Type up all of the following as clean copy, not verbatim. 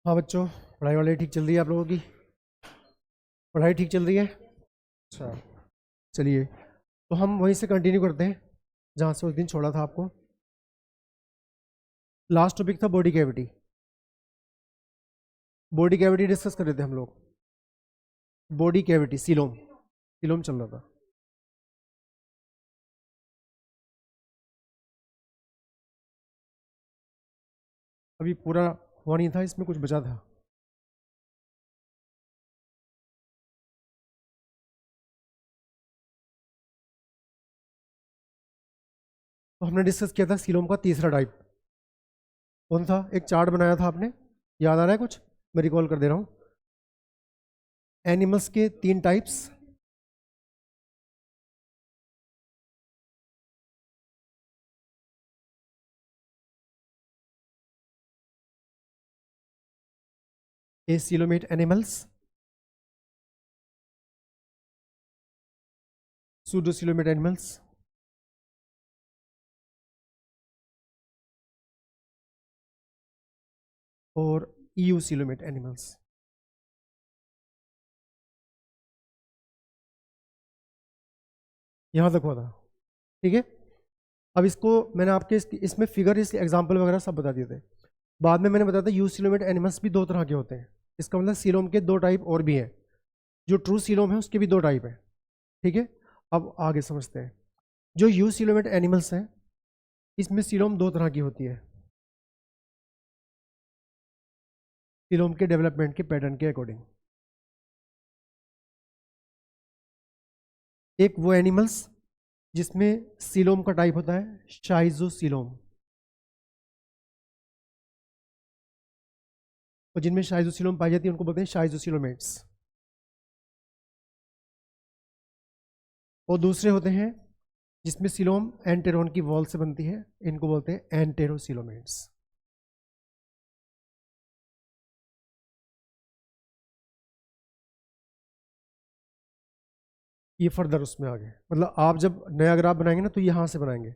हाँ बच्चों, पढ़ाई वढ़ाई ठीक चल रही है आप लोगों की? पढ़ाई ठीक चल रही है? अच्छा, चलिए तो हम वहीं से कंटिन्यू करते हैं जहाँ से उस दिन छोड़ा था आपको। लास्ट टॉपिक था body cavity. Body cavity discuss कर रहे थे हम लोग। बॉडी कैविटी, सीलोम सीलोम चल रहा था। अभी पूरा हुआ नहीं था, इसमें कुछ बचा था। तो हमने डिस्कस किया था सीलोम का तीसरा टाइप कौन था। एक चार्ट बनाया था आपने, याद आ रहा है कुछ? मैं रिकॉल कर दे रहा हूँ। एनिमल्स के 3 टाइप्स, एसीलोमेट एनिमल्स, सूडोसीलोमेट एनिमल्स और ईयूसीलोमेट एनिमल्स। यहाँ तक हुआ था, ठीक है। अब इसको मैंने आपके इसमें फिगर, इसके एग्जाम्पल वगैरह सब बता दिए थे। बाद में मैंने बताया था यूसीलोमेट एनिमल्स भी 2 तरह के होते हैं। इसका मतलब सीलोम के 2 टाइप और भी हैं। जो ट्रू सीलोम है उसके भी 2 टाइप हैं, ठीक है। अब आगे समझते हैं। जो यूसीलोमेट एनिमल्स हैं इसमें सीलोम 2 तरह की होती है, सीलोम के डेवलपमेंट के पैटर्न के अकॉर्डिंग। एक वो एनिमल्स जिसमें सीलोम का टाइप होता है शाइजोसीलोम, और जिनमें शाइजोसीलोम पाई जाती है उनको बोलते हैं शाइजोसीलोमेट्स। और दूसरे होते हैं जिसमें सीलोम एंटेरोन की वॉल से बनती है, इनको बोलते हैं एंटेरोसीलोमेट्स। ये फर्दर उसमें आ गए, मतलब आप जब नया ग्राफ बनाएंगे ना तो यहाँ से बनाएंगे,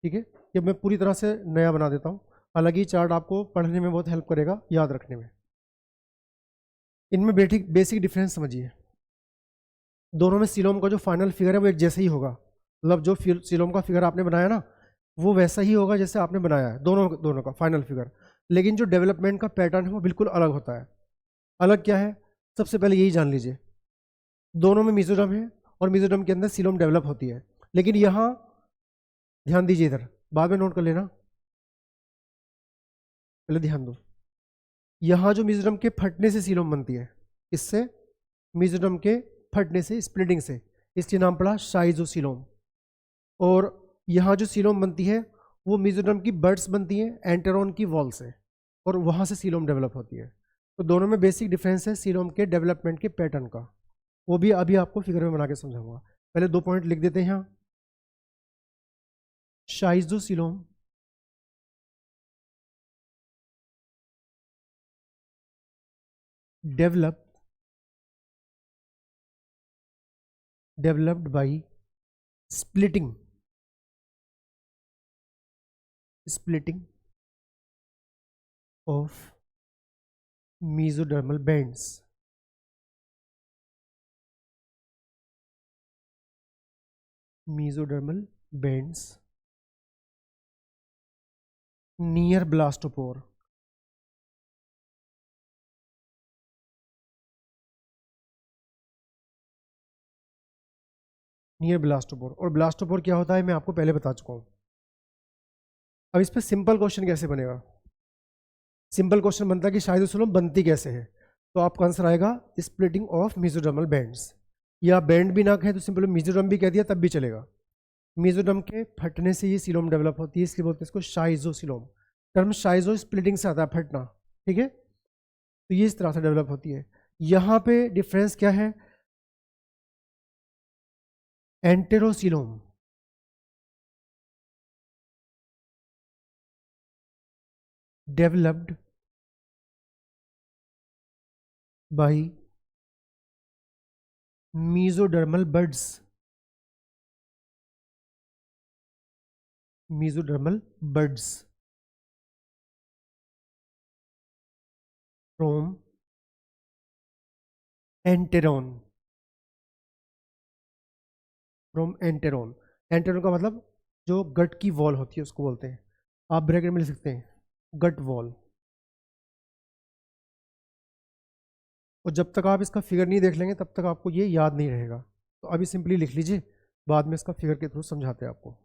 ठीक है। ये मैं पूरी तरह से नया बना देता हूँ। हालांकि चार्ट आपको पढ़ने में बहुत हेल्प करेगा, याद रखने में। इनमें बेसिक डिफरेंस समझिए। दोनों में सीलोम का जो फाइनल फिगर है वो एक जैसा ही होगा, मतलब जो सीलोम का फिगर आपने बनाया ना वो वैसा ही होगा जैसे आपने बनाया है, दोनों दोनों का फाइनल फिगर। लेकिन जो डेवलपमेंट का पैटर्न है वो बिल्कुल अलग होता है। अलग क्या है, सबसे पहले यही जान लीजिए। दोनों में मिजोरम है और मिजोरम के अंदर सीलोम डेवलप होती है, लेकिन यहाँ ध्यान दीजिए, इधर बाद में नोट कर लेना, पहले ध्यान दो। यहाँ जो मिजोरम के फटने से सीलोम बनती है, इससे मिजोरम के फटने से, स्प्लिटिंग से, इसके नाम पड़ा शाइजोसीलोम। और यहाँ जो सीलोम बनती है वो मिजोरम की बर्ड्स बनती हैं एंटेरोन की वॉल से, और वहाँ से सीलोम डेवलप होती है। तो दोनों में बेसिक डिफरेंस है सीलोम के डेवलपमेंट के पैटर्न का, वो भी अभी आपको फिगर में बना के समझाऊंगा। पहले 2 पॉइंट लिख देते हैं यहाँ। Schizocoelom developed by splitting of mesodermal bands, mesodermal bands near blastopore, near blastopore. और ब्लास्टोपोर क्या होता है मैं आपको पहले बता चुका हूं। अब इस पर सिंपल क्वेश्चन कैसे बनेगा? सिंपल क्वेश्चन बनता है कि शाइजोसीलोम बनती कैसे है, तो आपका आंसर आएगा स्प्लिटिंग ऑफ मेसोडर्मल बैंड्स। या बैंड भी ना कहे तो सिंपल मेसोडर्म भी कह दिया तब भी चलेगा। मेसोडर्म के फटने से ये सीलोम डेवलप होती है, इसलिए बोलते हैं इसको शाइजोसीलोम। टर्म शाइजो स्प्लिटिंग से आता है, फटना, ठीक है। तो ये इस तरह से डेवलप होती है। यहाँ पे डिफरेंस क्या है, enterocoelom developed by mesodermal buds, mesodermal buds from enteron, from enteron. Enteron का मतलब जो गट की वॉल होती है उसको बोलते हैं। आप ब्रैकेट में लिख सकते हैं गट वॉल। और जब तक आप इसका फिगर नहीं देख लेंगे तब तक आपको ये याद नहीं रहेगा। तो अभी सिंपली लिख लीजिए, बाद में इसका फिगर के थ्रू समझाते हैं आपको।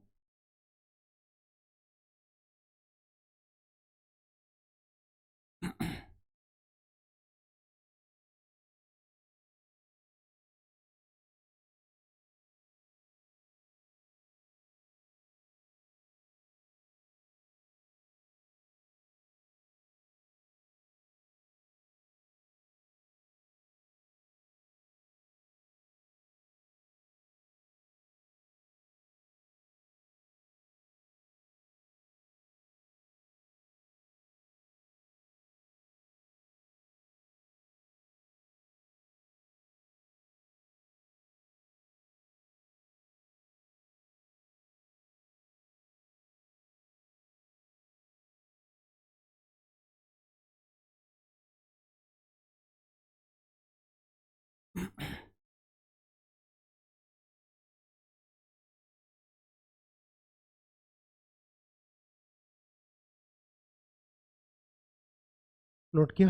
नोट किया?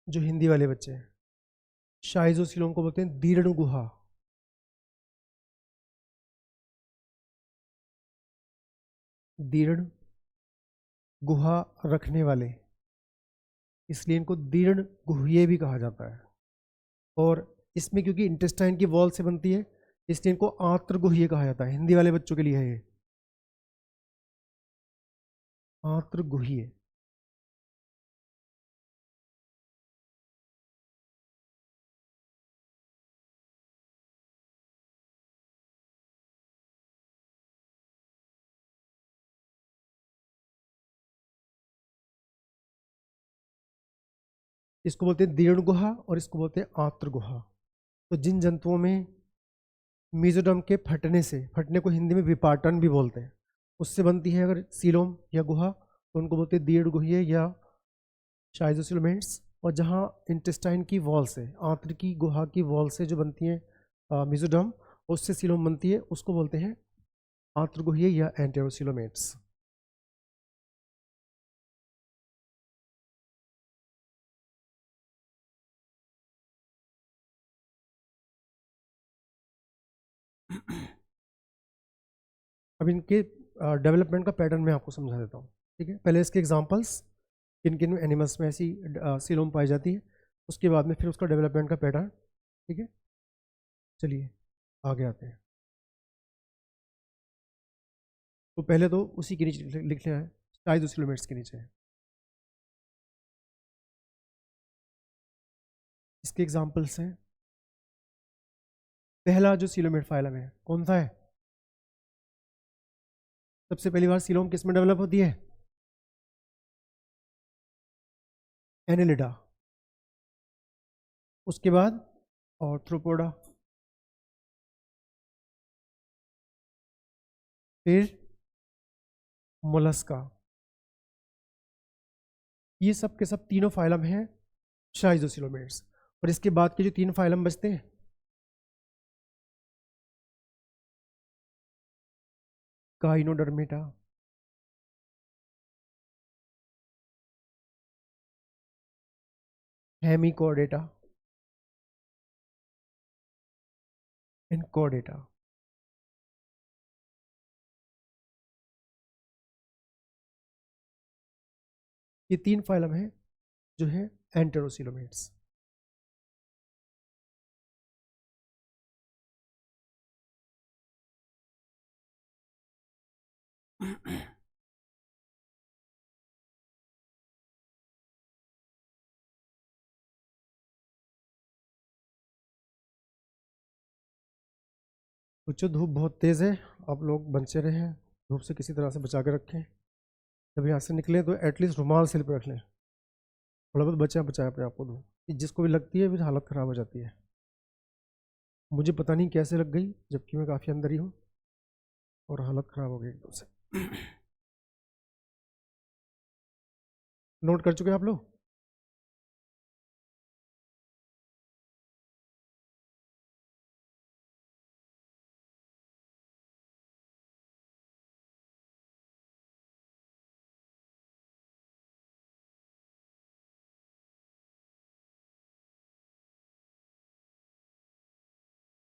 जो हिंदी वाले बच्चे हैं, शाइजोसीलोम को बोलते हैं दीर्ण गुहा। दीर्ण गुहा रखने वाले, इसलिए इनको दीर्ण गुहिये भी कहा जाता है। और इसमें क्योंकि इंटेस्टाइन की वॉल से बनती है इसलिए इनको आंत्र गुहिये कहा जाता है। हिंदी वाले बच्चों के लिए है ये आंत्र गुहिये। इसको बोलते हैं दीर्ण गुहा और इसको बोलते हैं आंत्र गुहा। तो जिन जंतुओं में मीजोडर्म के फटने से, फटने को हिंदी में विपाटन भी बोलते हैं, उससे बनती है अगर सीलोम या गुहा तो उनको बोलते हैं दीर्ण गुहिये या शाइजोसिलोमेंट्स। और जहाँ इंटेस्टाइन की वॉल से, आंत्र की गुहा की वॉल से जो बनती है मीजोडर्म, उससे सीलोम बनती है, उसको बोलते हैं आंत्र गुहिये या एंटेरोसिलोमेट्स। अब इनके डेवलपमेंट का पैटर्न मैं आपको समझा देता हूँ। ठीक है, पहले इसके एग्जांपल्स, किन किन एनिमल्स में ऐसी सीलोम पाई जाती है, उसके बाद में फिर उसका डेवलपमेंट का पैटर्न। ठीक है, चलिए आगे आते हैं। तो पहले तो उसी के नीचे लिख लिया है, शाइजोसिलोमेट्स के नीचे है। इसके एग्जांपल्स हैं, पहला जो सीलोमेट फाइलम है कौन सा है? सबसे पहली बार सीलोम किस में डेवलप होती है? एनेलिडा। उसके बाद ऑर्थ्रोपोडा, फिर मोलस्का। ये सब के सब तीनों फाइलम हैं शाइजोसिलोमेट्स। और इसके बाद के जो तीन फाइलम बचते हैं, गाइनोडर्मेटा, हेमिकोडेटा एंड कोडेटा। ये तीन फाइलम हैं जो है एंटेरोसिलोमेट्स। बच्चों धूप बहुत तेज़ है, आप लोग बचे रहें, धूप से किसी तरह से बचा के रखें। जब यहाँ से निकले तो एटलीस्ट रुमाल सिर पर रख लें, थोड़ा बहुत बचाए बचाए अपने आप को धूप, जिसको भी लगती है फिर हालत ख़राब हो जाती है। मुझे पता नहीं कैसे लग गई जबकि मैं काफ़ी अंदर ही हूँ। और हालत ख़राब हो गई एकदम से। नोट कर चुके हैं आप लोग?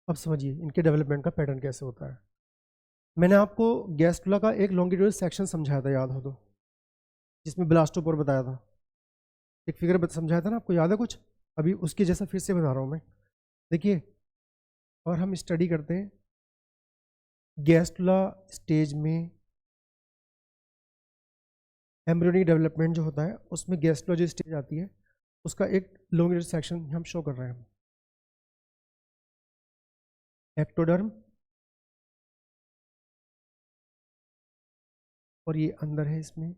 अब समझिए इनके डेवलपमेंट का पैटर्न कैसे होता है। मैंने आपको गैस्ट्रोला का एक लॉन्गिट्यूडल सेक्शन समझाया था, याद हो तो, जिसमें ब्लास्टोपोर बताया था, एक फिगर समझाया था ना, आपको याद है कुछ? अभी उसके जैसा फिर से बना रहा हूँ मैं। देखिए, और हम स्टडी करते हैं गैस्ट्रोला स्टेज में एम्ब्रियोनिक डेवलपमेंट जो होता है, उसमें गैस्ट्रोला जो स्टेज आती है उसका एक लॉन्गिट्यूडल सेक्शन हम शो कर रहे हैं। एक्टोडर्म, और ये अंदर है इसमें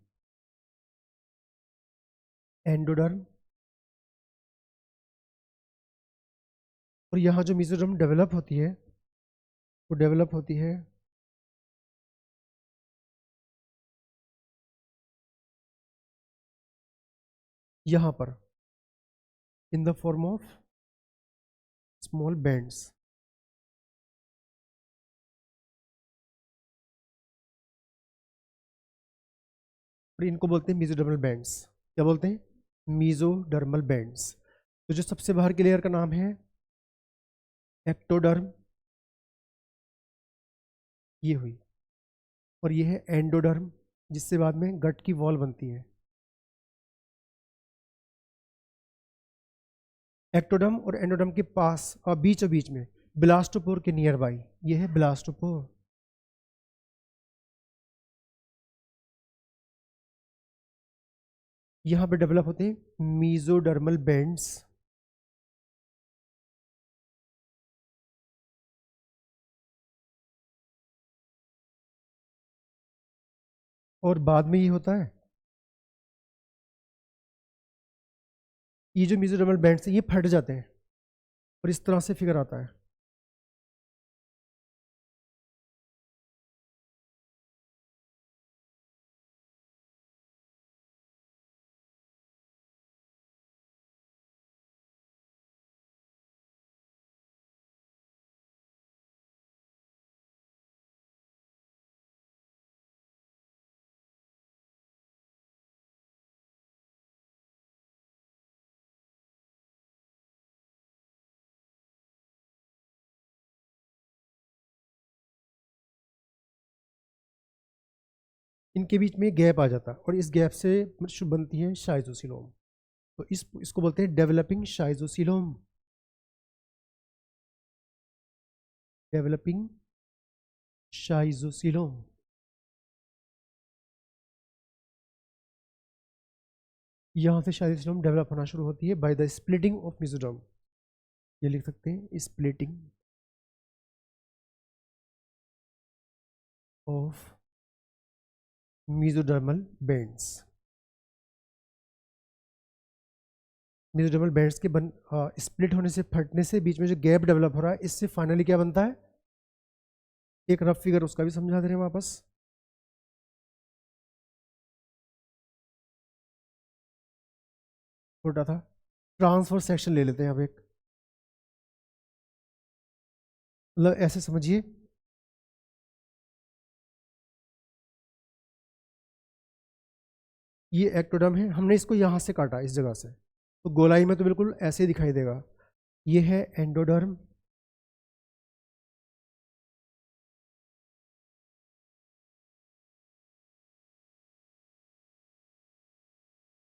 एंडोडर्म, और यहाँ जो मेसोडर्म डेवलप होती है वो डेवलप होती है यहाँ पर, in the form of small bands. और इनको बोलते हैं मेसोडर्मल बैंड्स। क्या बोलते हैं? Mesodermal bands. तो जो सबसे बाहर की लेयर का नाम है एक्टोडर्म, ये हुई, और ये है एंडोडर्म, जिससे बाद में गट की वॉल बनती है। एक्टोडर्म और एंडोडर्म के पास और बीच में ब्लास्टोपोर के नियर बाई ये है ब्लास्टोपोर। यहाँ पे डेवलप होते हैं मेसोडर्मल बैंड्स, और बाद में ये होता है, ये जो मेसोडर्मल बैंड्स हैं ये फट जाते हैं और इस तरह से फिगर आता है। इनके बीच में गैप आ जाता है और इस गैप से बनती है शाइजोसिलोम। तो इसको बोलते हैं डेवलपिंग शाइजोसिलोम। डेवलपिंग शाइजोसिलोम। यहाँ से शाइजोसिलोम डेवलप होना शुरू होती है by the splitting of mesoderm. ये लिख सकते हैं splitting of mesodermal bands. Mesodermal bands के स्प्लिट होने से, फटने से, बीच में जो गैप डेवलप हो रहा है, इससे फाइनली क्या बनता है? एक रफ फिगर उसका भी समझा दे रहे हैं वापस। छोटा था ट्रांसफर सेक्शन ले लेते हैं अब एक, मतलब ऐसे समझिए, ये एक्टोडर्म है, हमने इसको यहाँ से काटा इस जगह से, तो गोलाई में तो बिल्कुल ऐसे ही दिखाई देगा। ये है एंडोडर्म,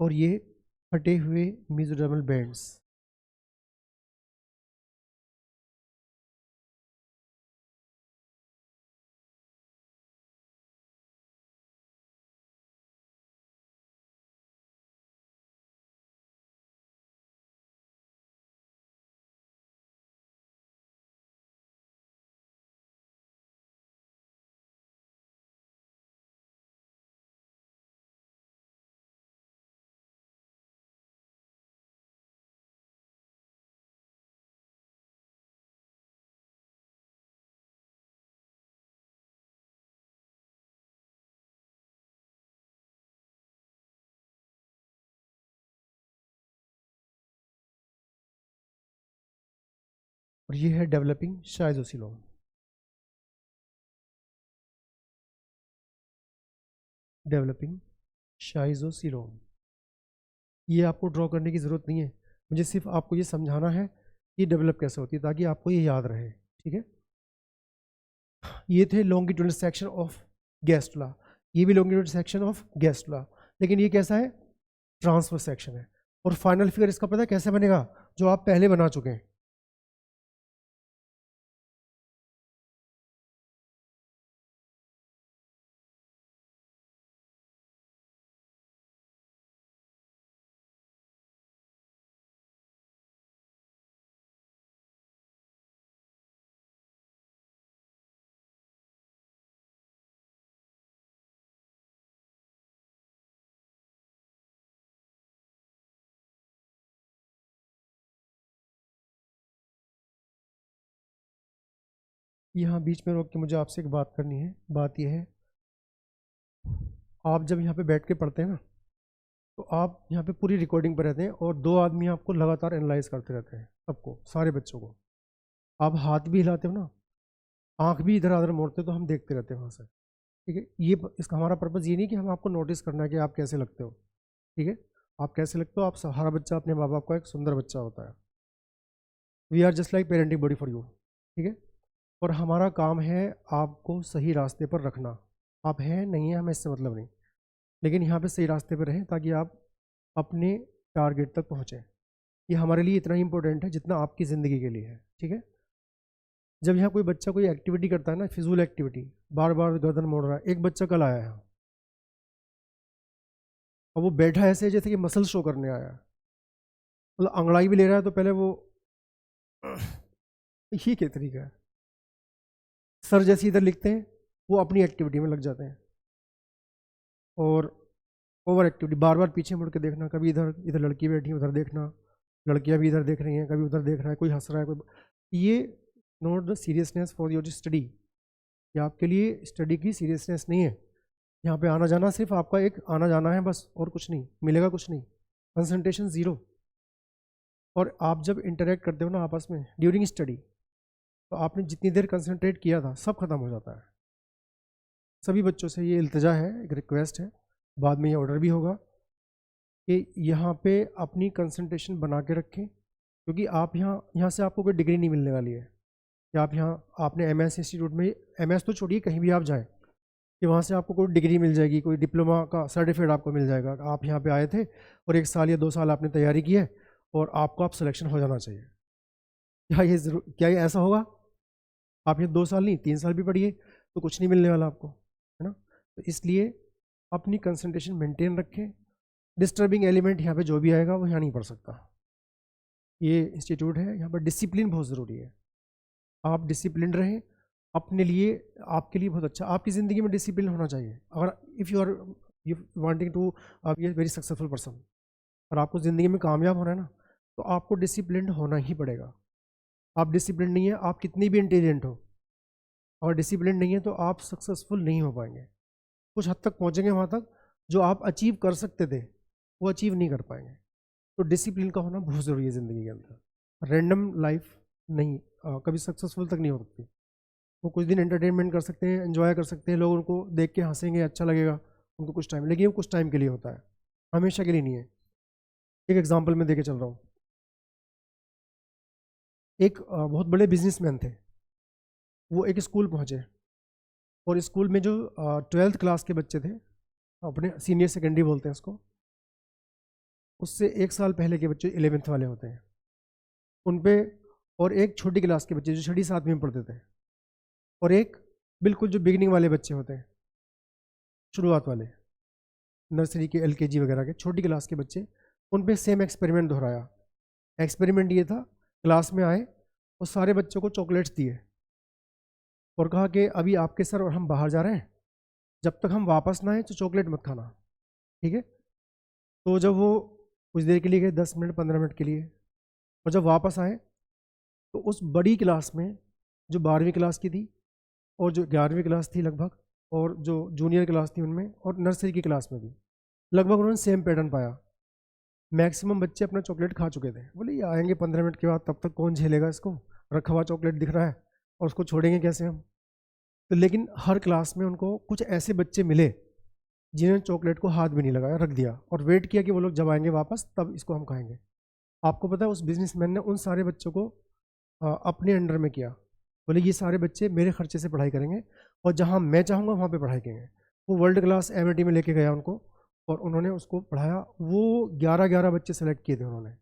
और ये फटे हुए मेसोडर्मल बैंड्स। और ये है डेवलपिंग शाइज़ोसिलोम। डेवलपिंग शाइज़ोसिलोम, ये आपको ड्रॉ करने की ज़रूरत नहीं है, मुझे सिर्फ आपको ये समझाना है कि डेवलप कैसे होती है ताकि आपको ये याद रहे, ठीक है। ये थे लॉन्गिट्यूडनल सेक्शन ऑफ गैस्ट्रुला, ये भी लॉन्गिट्यूडनल सेक्शन ऑफ गैस्ट्रुला, लेकिन ये कैसा है, ट्रांसफर सेक्शन है। और फाइनल फिगर इसका पता है कैसे बनेगा, जो आप पहले बना चुके हैं। यहाँ बीच में रोक के मुझे आपसे एक बात करनी है। बात यह है, आप जब यहाँ पे बैठ के पढ़ते हैं ना, तो आप यहाँ पे पूरी रिकॉर्डिंग पर रहते हैं और दो आदमी आपको लगातार एनालाइज करते रहते हैं, सबको, सारे बच्चों को। आप हाथ भी हिलाते हो ना, आंख भी इधर उधर मोड़ते हो, तो हम देखते रहते हैं वहाँ से, ठीक है। ये इसका हमारा पर्पज़ ये नहीं कि हम आपको नोटिस करना है कि आप कैसे लगते हो, ठीक है। आप कैसे लगते हो, आप हर बच्चा अपने माँ बाप का एक सुंदर बच्चा होता है। We are just like parenting body for you, ठीक है। और हमारा काम है आपको सही रास्ते पर रखना। आप हैं नहीं है हमें इससे मतलब नहीं, लेकिन यहाँ पे सही रास्ते पर रहें ताकि आप अपने टारगेट तक पहुँचें। ये हमारे लिए इतना ही इम्पोर्टेंट है जितना आपकी ज़िंदगी के लिए है, ठीक है। जब यहाँ कोई बच्चा कोई एक्टिविटी करता है ना, फिजूल एक्टिविटी, बार बार गर्दन मोड़ रहा है, एक बच्चा कल आया है और वो बैठा ऐसे जैसे कि मसल शो करने आया है, मतलब अंगड़ाई भी ले रहा है, तो पहले वो ये क्या तरीका है। सर जैसे इधर लिखते हैं, वो अपनी एक्टिविटी में लग जाते हैं। और ओवर एक्टिविटी, बार बार पीछे मुड़ के देखना, कभी इधर, इधर लड़की बैठी है उधर देखना, लड़कियां भी इधर देख रही हैं, कभी उधर देख रहा है, कोई हंस रहा है, कोई, ये not the seriousness for your study. ये आपके लिए स्टडी की सीरियसनेस नहीं है। यहाँ पे आना जाना सिर्फ आपका एक आना जाना है बस, और कुछ नहीं मिलेगा, कुछ नहीं, कंसंट्रेशन ज़ीरो। और आप जब इंटरेक्ट करते हो ना आपस में ड्यूरिंग स्टडी, तो आपने जितनी देर कंसंट्रेट किया था सब खत्म हो जाता है। सभी बच्चों से ये इल्तिजा है, एक रिक्वेस्ट है, बाद में ये ऑर्डर भी होगा कि यहाँ पे अपनी कंसंट्रेशन बना के रखें, क्योंकि आप यहाँ से आपको कोई डिग्री नहीं मिलने वाली है कि आप यहाँ, आपने एमएस इंस्टीट्यूट में, एमएस तो छोड़िए, कहीं भी आप जाएँ कि वहाँ से आपको कोई डिग्री मिल जाएगी, कोई डिप्लोमा का सर्टिफिकेट आपको मिल जाएगा। आप यहाँ पे आए थे और 1 साल या 2 साल आपने तैयारी की है और आपको आप सिलेक्शन हो जाना चाहिए। क्या ये ऐसा होगा? आप ये 2 साल नहीं 3 साल भी पढ़िए तो कुछ नहीं मिलने वाला आपको, है ना। तो इसलिए अपनी कंसंट्रेशन मेंटेन रखें। डिस्टर्बिंग एलिमेंट यहाँ पे जो भी आएगा वो यहाँ नहीं पढ़ सकता। ये इंस्टीट्यूट है, यहाँ पर डिसिप्लिन बहुत ज़रूरी है। आप डिसिप्लिन रहें, अपने लिए, आपके लिए बहुत अच्छा, आपकी ज़िंदगी में डिसिप्लिन होना चाहिए। अगर if you are you wanting to be a very successful person, और आपको ज़िंदगी में कामयाब होना है ना, तो आपको डिसिप्लिन होना ही पड़ेगा। आप डिसिप्लिन नहीं है, आप कितनी भी इंटेलिजेंट हो, और डिसिप्लिन नहीं है तो आप सक्सेसफुल नहीं हो पाएंगे। कुछ हद तक पहुँचेंगे वहाँ तक, जो आप अचीव कर सकते थे वो अचीव नहीं कर पाएंगे। तो डिसिप्लिन का होना बहुत ज़रूरी है ज़िंदगी के अंदर। रैंडम लाइफ नहीं, कभी सक्सेसफुल तक नहीं हो सकती। वो कुछ दिन एंटरटेनमेंट कर सकते हैं, एंजॉय कर सकते हैं, लोग उनको देख के हंसेंगे, अच्छा लगेगा उनको कुछ टाइम, लेकिन वो कुछ टाइम के लिए होता है, हमेशा के लिए नहीं है। एक एग्जांपल मैं देके चल रहा हूँ। एक बहुत बड़े बिजनेसमैन थे, वो एक स्कूल पहुँचे और स्कूल में जो 12th क्लास के बच्चे थे, अपने सीनियर सेकेंडरी बोलते हैं उसको, उससे 1 साल पहले के बच्चे 11th वाले होते हैं उन पे, और एक छोटी क्लास के बच्चे जो 6ठी 7वीं में पढ़ते थे, और एक बिल्कुल जो बिगनिंग वाले बच्चे होते हैं, शुरुआत वाले, नर्सरी के LKG वगैरह के छोटी क्लास के बच्चे, उन पे सेम एक्सपेरिमेंट दोहराया। एक्सपेरिमेंट ये था, क्लास में आए और सारे बच्चों को चॉकलेट्स दिए और कहा कि अभी आपके सर और हम बाहर जा रहे हैं, जब तक हम वापस ना आए तो चॉकलेट मत खाना, ठीक है। तो जब वो कुछ देर के लिए गए, 10 मिनट 15 मिनट के लिए, और जब वापस आए तो उस बड़ी क्लास में, जो 12वीं क्लास की थी और जो 11वीं क्लास थी लगभग, और जो जूनियर क्लास थी उनमें, और नर्सरी की क्लास में भी लगभग उन्होंने सेम पैटर्न पाया। मैक्सिमम बच्चे अपना चॉकलेट खा चुके थे। बोले ये आएंगे 15 मिनट के बाद, तब तक कौन झेलेगा इसको, रखा हुआ चॉकलेट दिख रहा है और उसको छोड़ेंगे कैसे हम? तो लेकिन हर क्लास में उनको कुछ ऐसे बच्चे मिले जिन्होंने चॉकलेट को हाथ भी नहीं लगाया, रख दिया और वेट किया कि वो लोग जब आएंगे वापस तब इसको हम खाएंगे। आपको पता है उस बिजनेसमैन ने उन सारे बच्चों को अपने अंडर में किया, बोले ये सारे बच्चे मेरे खर्चे से पढ़ाई करेंगे और जहाँ मैं चाहूँगा वहाँ पे पढ़ाई करेंगे। वो वर्ल्ड क्लास MIT में लेके गया उनको और उन्होंने उसको पढ़ाया। वो 11 बच्चे सेलेक्ट किए थे उन्होंने,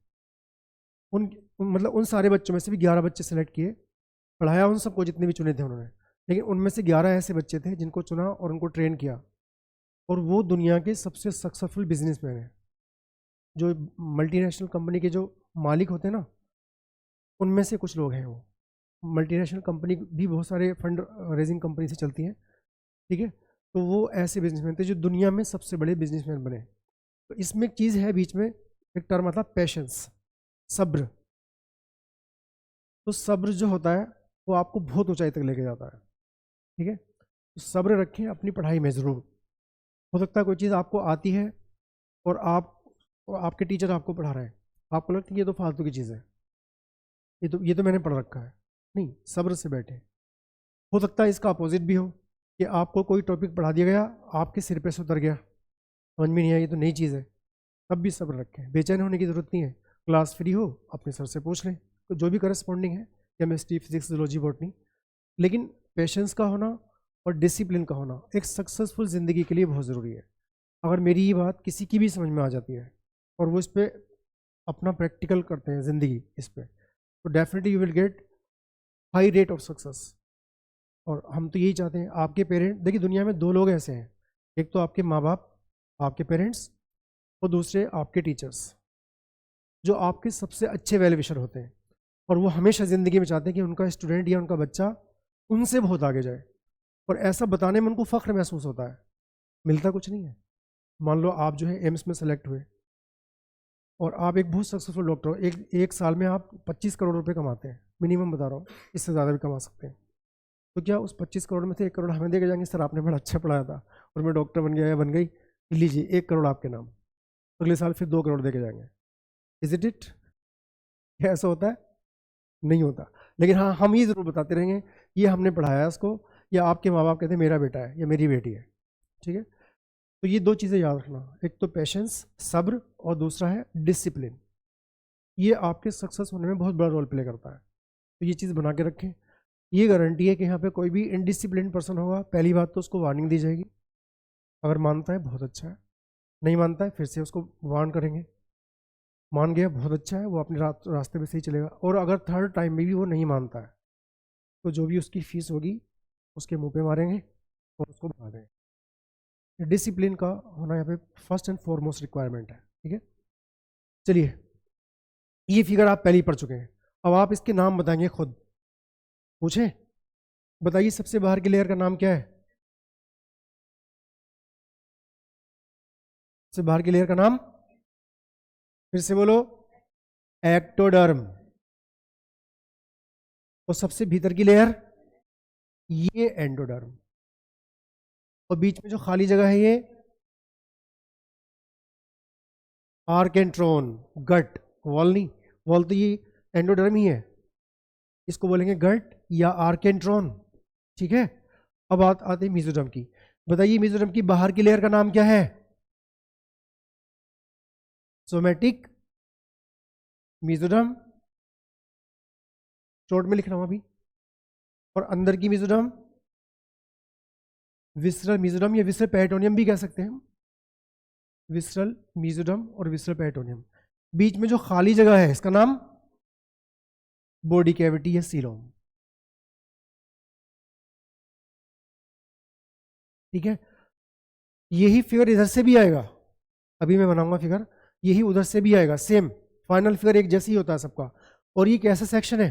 मतलब उन सारे बच्चों में से भी 11 बच्चे सेलेक्ट किए, पढ़ाया उन सबको जितने भी चुने थे उन्होंने, लेकिन उनमें से 11 ऐसे बच्चे थे जिनको चुना और उनको ट्रेन किया और वो दुनिया के सबसे सक्सेसफुल बिजनेसमैन हैं। जो मल्टीनेशनल कंपनी के जो मालिक होते हैं ना, उनमें से कुछ लोग हैं वो। मल्टीनेशनल कंपनी भी बहुत सारे फंड रेजिंग कंपनी से चलती हैं, ठीक है। तो वो ऐसे बिजनेसमैन थे जो दुनिया में सबसे बड़े बिजनेसमैन बने। तो इसमें एक चीज़ है बीच में, एक टर्म आता है पेशेंस, सब्र। तो सब्र जो होता है वो आपको बहुत ऊंचाई तक लेके जाता है, ठीक है। तो सब्र रखें अपनी पढ़ाई में ज़रूर। हो सकता है कोई चीज़ आपको आती है और आपके टीचर आपको पढ़ा रहे हैं, आपको लगता है ये तो फालतू की चीज़ है, ये तो मैंने पढ़ रखा है। नहीं, सब्र से बैठे। हो सकता है इसका अपोजिट भी हो कि आपको कोई टॉपिक पढ़ा दिया गया, आपके सिर पे से उतर गया, समझ में नहीं आया, ये तो नई चीज़ है, तब भी सब्र रखें। बेचैन होने की ज़रूरत नहीं है। क्लास फ्री हो अपने सर से पूछ लें, तो जो भी करस्पॉन्डिंग है, केमिस्ट्री, फिजिक्स, जूलॉजी, बॉटनी। लेकिन पेशेंस का होना और डिसिप्लिन का होना एक सक्सेसफुल ज़िंदगी के लिए बहुत ज़रूरी है। अगर मेरी ये बात किसी की भी समझ में आ जाती है और वो इस पर अपना प्रैक्टिकल करते हैं ज़िंदगी इस पर, तो definitely you will get high rate of success. और हम तो यही चाहते हैं। आपके पेरेंट, देखिए दुनिया में 2 लोग ऐसे हैं, एक तो आपके माँ बाप, आपके पेरेंट्स, और दूसरे आपके टीचर्स, जो आपके सबसे अच्छे वेल विशर होते हैं और वो हमेशा ज़िंदगी में चाहते हैं कि उनका स्टूडेंट या उनका बच्चा उनसे बहुत आगे जाए, और ऐसा बताने में उनको फ़ख्र महसूस होता है। मिलता कुछ नहीं है। मान लो आप जो है एम्स में सेलेक्ट हुए और आप एक बहुत सक्सेसफुल डॉक्टर हो, एक साल में आप 25 करोड़ रुपए कमाते हैं, मिनिमम बता रहा हूँ, इससे ज़्यादा भी कमा सकते हैं। तो क्या उस 25 करोड़ में से 1 करोड़ हमें दे के जाएंगे, सर आपने बड़ा अच्छा पढ़ाया था और मैं डॉक्टर बन गया या बन गई, लीजिए 1 करोड़ आपके नाम, अगले साल फिर 2 करोड़ दे के जाएंगे? Is it? क्या ऐसा होता है? नहीं होता। लेकिन हाँ, हम ये ज़रूर बताते रहेंगे ये हमने पढ़ाया है उसको, या आपके माँ बाप कहते हैं मेरा बेटा है या मेरी बेटी है, ठीक है। तो ये 2 चीज़ें याद रखना, एक तो पेशेंस, सब्र, और दूसरा है डिसिप्लिन। ये आपके सक्सेस होने में बहुत बड़ा रोल प्ले करता है। तो ये चीज़ बना के रखें। ये गारंटी है कि यहाँ पे कोई भी इनडिसिप्लिन पर्सन होगा, पहली बात तो उसको वार्निंग दी जाएगी, अगर मानता है बहुत अच्छा है, नहीं मानता है फिर से उसको वार्न करेंगे, मान गया बहुत अच्छा है, वो अपने रास्ते पे सही चलेगा। और अगर थर्ड टाइम में भी वो नहीं मानता है तो जो भी उसकी फीस होगी उसके मुंह पे मारेंगे और उसको भगा देंगे। डिसिप्लिन का होना यहाँ पे फर्स्ट एंड फॉरमोस्ट रिक्वायरमेंट है, ठीक है। चलिए, ये फिगर आप पहले ही पढ़ चुके हैं, अब आप इसके नाम बताएंगे खुद। पूछे, बताइए सबसे बाहर की लेयर का नाम क्या है? सबसे बाहर की लेयर का नाम फिर से बोलो, एक्टोडर्म। और सबसे भीतर की लेयर ये एंडोडर्म, और बीच में जो खाली जगह है ये आर्केंट्रोन, गट, वॉल नहीं, वॉल तो ये एंडोडर्म ही है, इसको बोलेंगे गट या आर्केंट्रोन, ठीक है। अब बात आती है मेसोडर्म की। बताइए मेसोडर्म की बाहर की लेयर का नाम क्या है? सोमैटिक मेसोडर्म, शॉर्ट में लिख रहा हूं अभी। और अंदर की मेसोडर्म विसरल मेसोडर्म या विसरल पेरिटोनियम भी कह सकते हैं हम, विसरल मेसोडर्म और विसरल पेरिटोनियम। बीच में जो खाली जगह है इसका नाम बॉडी कैविटी या सीलोम, ठीक है। यही फिगर इधर से भी आएगा, अभी मैं बनाऊंगा फिगर, यही उधर से भी आएगा, सेम फाइनल फिगर एक जैसे ही होता है सबका। और ये कैसा सेक्शन है?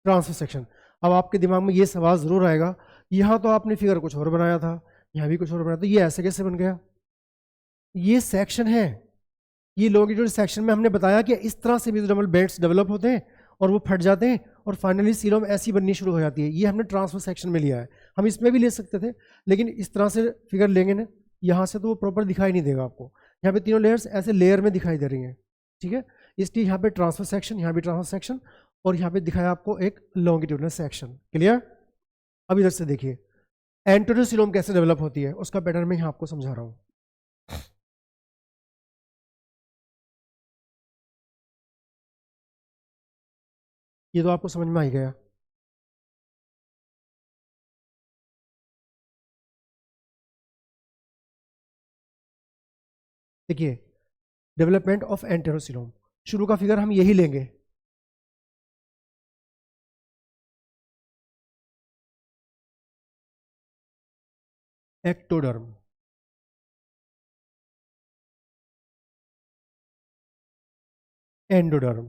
Transfer section. अब आपके दिमाग में ये सवाल जरूर आएगा, यहां तो आपने फिगर कुछ और बनाया था, यहां भी कुछ और बनाया था, ये ऐसे कैसे बन गया? ये सेक्शन है, ये लॉन्गिट्यूडनल सेक्शन में हमने बताया कि इस तरह से मेसोडर्मल बेल्ट्स डेवलप होते हैं और वो फट जाते हैं और फाइनली सीलोम ऐसी बननी शुरू हो जाती है। ये हमने ट्रांसफर सेक्शन में लिया है, हम इसमें भी ले सकते थे, लेकिन इस तरह से फिगर लेंगे ना यहाँ से तो वो प्रॉपर दिखाई नहीं देगा आपको। यहाँ पे तीनों लेयर्स ऐसे लेयर में दिखाई दे रही हैं, ठीक है। इसलिए यहाँ पे ट्रांसफर सेक्शन, यहाँ भी ट्रांसफर सेक्शन, और यहाँ पे दिखाया आपको एक लॉन्गिट्यूडनल सेक्शन। क्लियर? अब इधर से देखिए एंटेरोसिलोम कैसे डेवलप होती है, उसका पैटर्न मैं यहाँ आपको समझा रहा हूँ। ये तो आपको समझ में आ ही गया। देखिए डेवलपमेंट ऑफ एंटेरोसिलोम, शुरू का फिगर हम यही लेंगे। एक्टोडर्म, एंडोडर्म,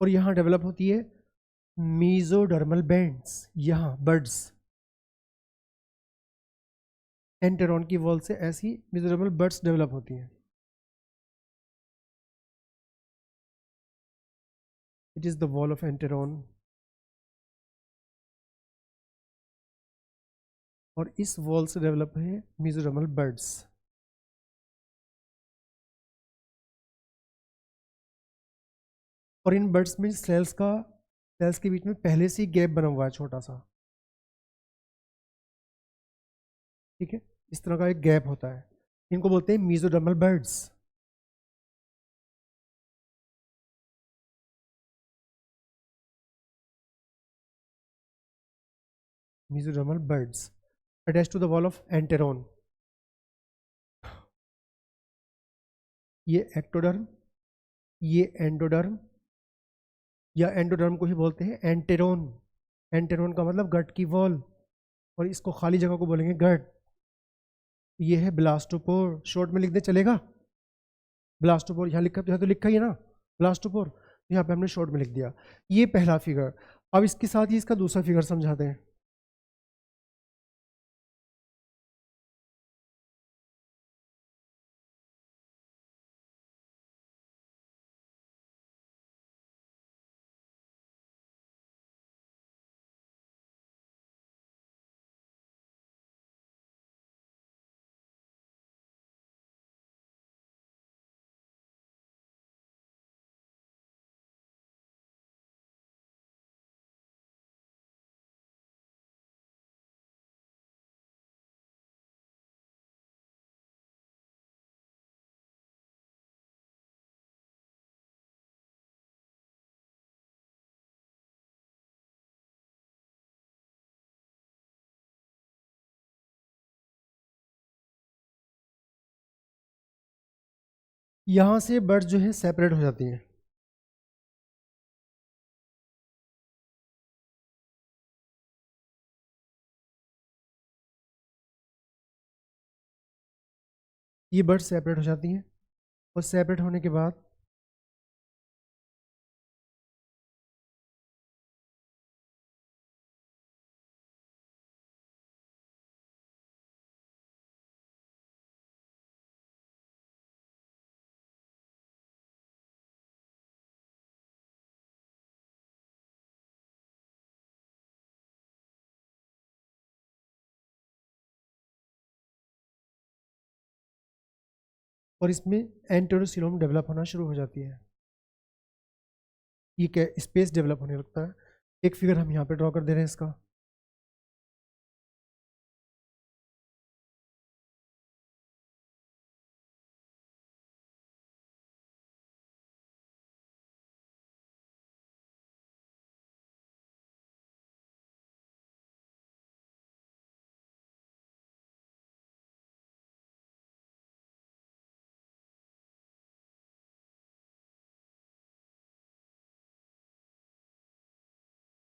और यहां डेवलप होती है मीजोडर्मल बैंड्स, यहां बर्ड्स एंटेरॉन की वॉल से ऐसी मीजोडर्मल बर्ड्स डेवलप होती हैं। It is the wall of enteron, और इस वॉल से डेवलप है मीजोडर्मल बर्ड्स। और इन बर्ड्स में सेल्स के बीच में पहले से ही गैप बना हुआ है छोटा सा, ठीक है, इस तरह का एक गैप होता है, इनको बोलते हैं mesodermal birds. Mesodermal birds attach to the wall of enteron. ये एक्टोडर्म, ये एंडोडर्म, या एंडोडर्म को ही बोलते हैं एंटेरॉन। एंटेरॉन का मतलब गट की वॉल, और इसको खाली जगह को बोलेंगे गट। ये है ब्लास्टोपोर, शॉर्ट में लिख दे चलेगा, ब्लास्टोपोर यहाँ लिखा, यहाँ तो लिखा ही है ना ब्लास्टोपोर, यहाँ पे हमने शॉर्ट में लिख दिया। ये पहला फिगर। अब इसके साथ ही इसका दूसरा फिगर समझाते हैं। यहाँ से बर्ड्स जो है सेपरेट हो जाती हैं। ये बर्ड्स सेपरेट हो जाती हैं, और सेपरेट होने के बाद और इसमें एंटेरोसिलोम डेवलप होना शुरू हो जाती है। ये क्या स्पेस डेवलप होने लगता है। एक फिगर हम यहाँ पे ड्रॉ कर दे रहे हैं इसका।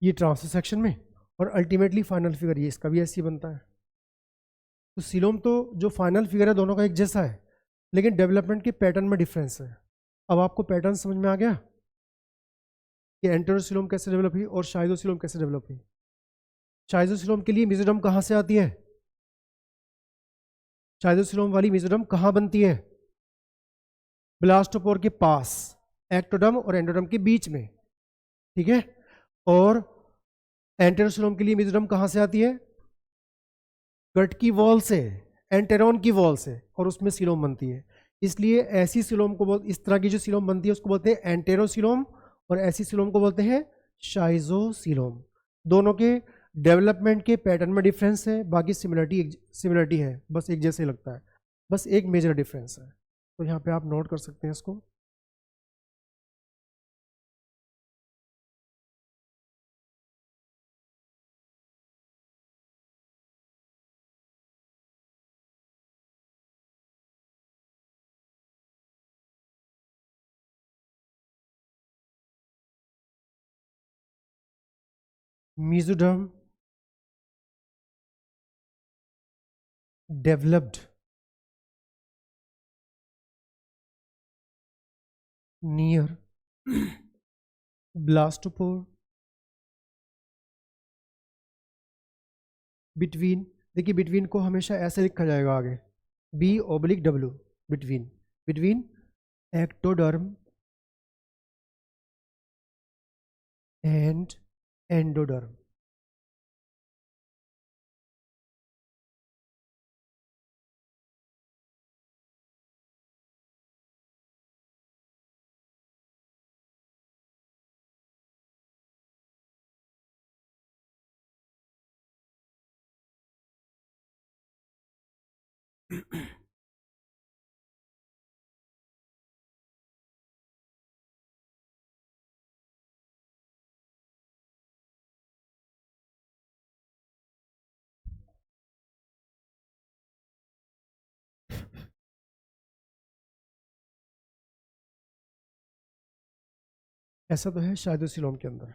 ये ट्रांसफर सेक्शन में, और अल्टीमेटली फाइनल फिगर ये इसका भी ऐसे ही बनता है। तो सिलोम तो जो फाइनल फिगर है दोनों का एक जैसा है, लेकिन डेवलपमेंट के पैटर्न में डिफरेंस है। अब आपको पैटर्न समझ में आ गया कि एंटेरोसिलोम कैसे डेवलप हुई और शाइजोसिलोम कैसे डेवलप हुई। शाइजोसिलोम के लिए मेसोडर्म कहाँ से आती है, शाइजोसिलोम वाली मेसोडर्म कहाँ बनती है, ब्लास्टोपोर के पास, एक्टोडर्म और एंडोडर्म के बीच में, ठीक है। और एंटेरोसिलोम के लिए मेसोडर्म कहाँ से आती है, गट की वॉल से, एंटेरॉन की वॉल से और उसमें सीलोम बनती है। इसलिए ऐसी सीलोम को इस तरह की जो सीलोम बनती है उसको बोलते हैं एंटेरोसीलोम, और ऐसी सीलोम को बोलते हैं शाइजोसीलोम। दोनों के डेवलपमेंट के पैटर्न में डिफरेंस है, बाकी सिमिलरिटी है, बस एक जैसे लगता है, बस एक मेजर डिफरेंस है। तो यहाँ पे आप नोट कर सकते हैं इसको। mesoderm developed near blastopore between, देखिए बिटवीन को हमेशा ऐसे लिखा जाएगा आगे, B/W, between ectoderm and endoderm. ऐसा तो है शायदोसिलोम के अंदर।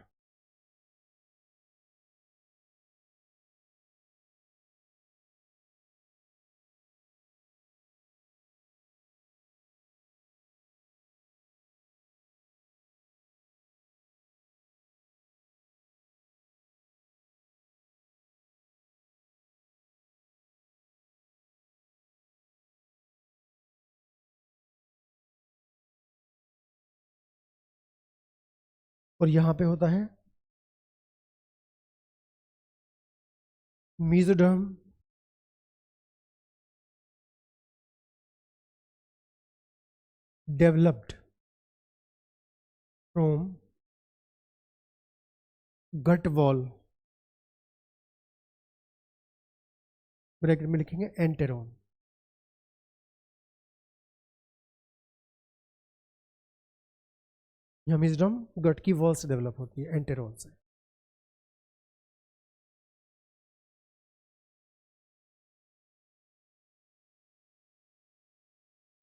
और यहाँ पे होता है mesoderm developed from gut wall, bracket में लिखेंगे एंटेरोन। यहाँ mesoderm गट की वॉल से डेवलप होती है, एंटेरोन से।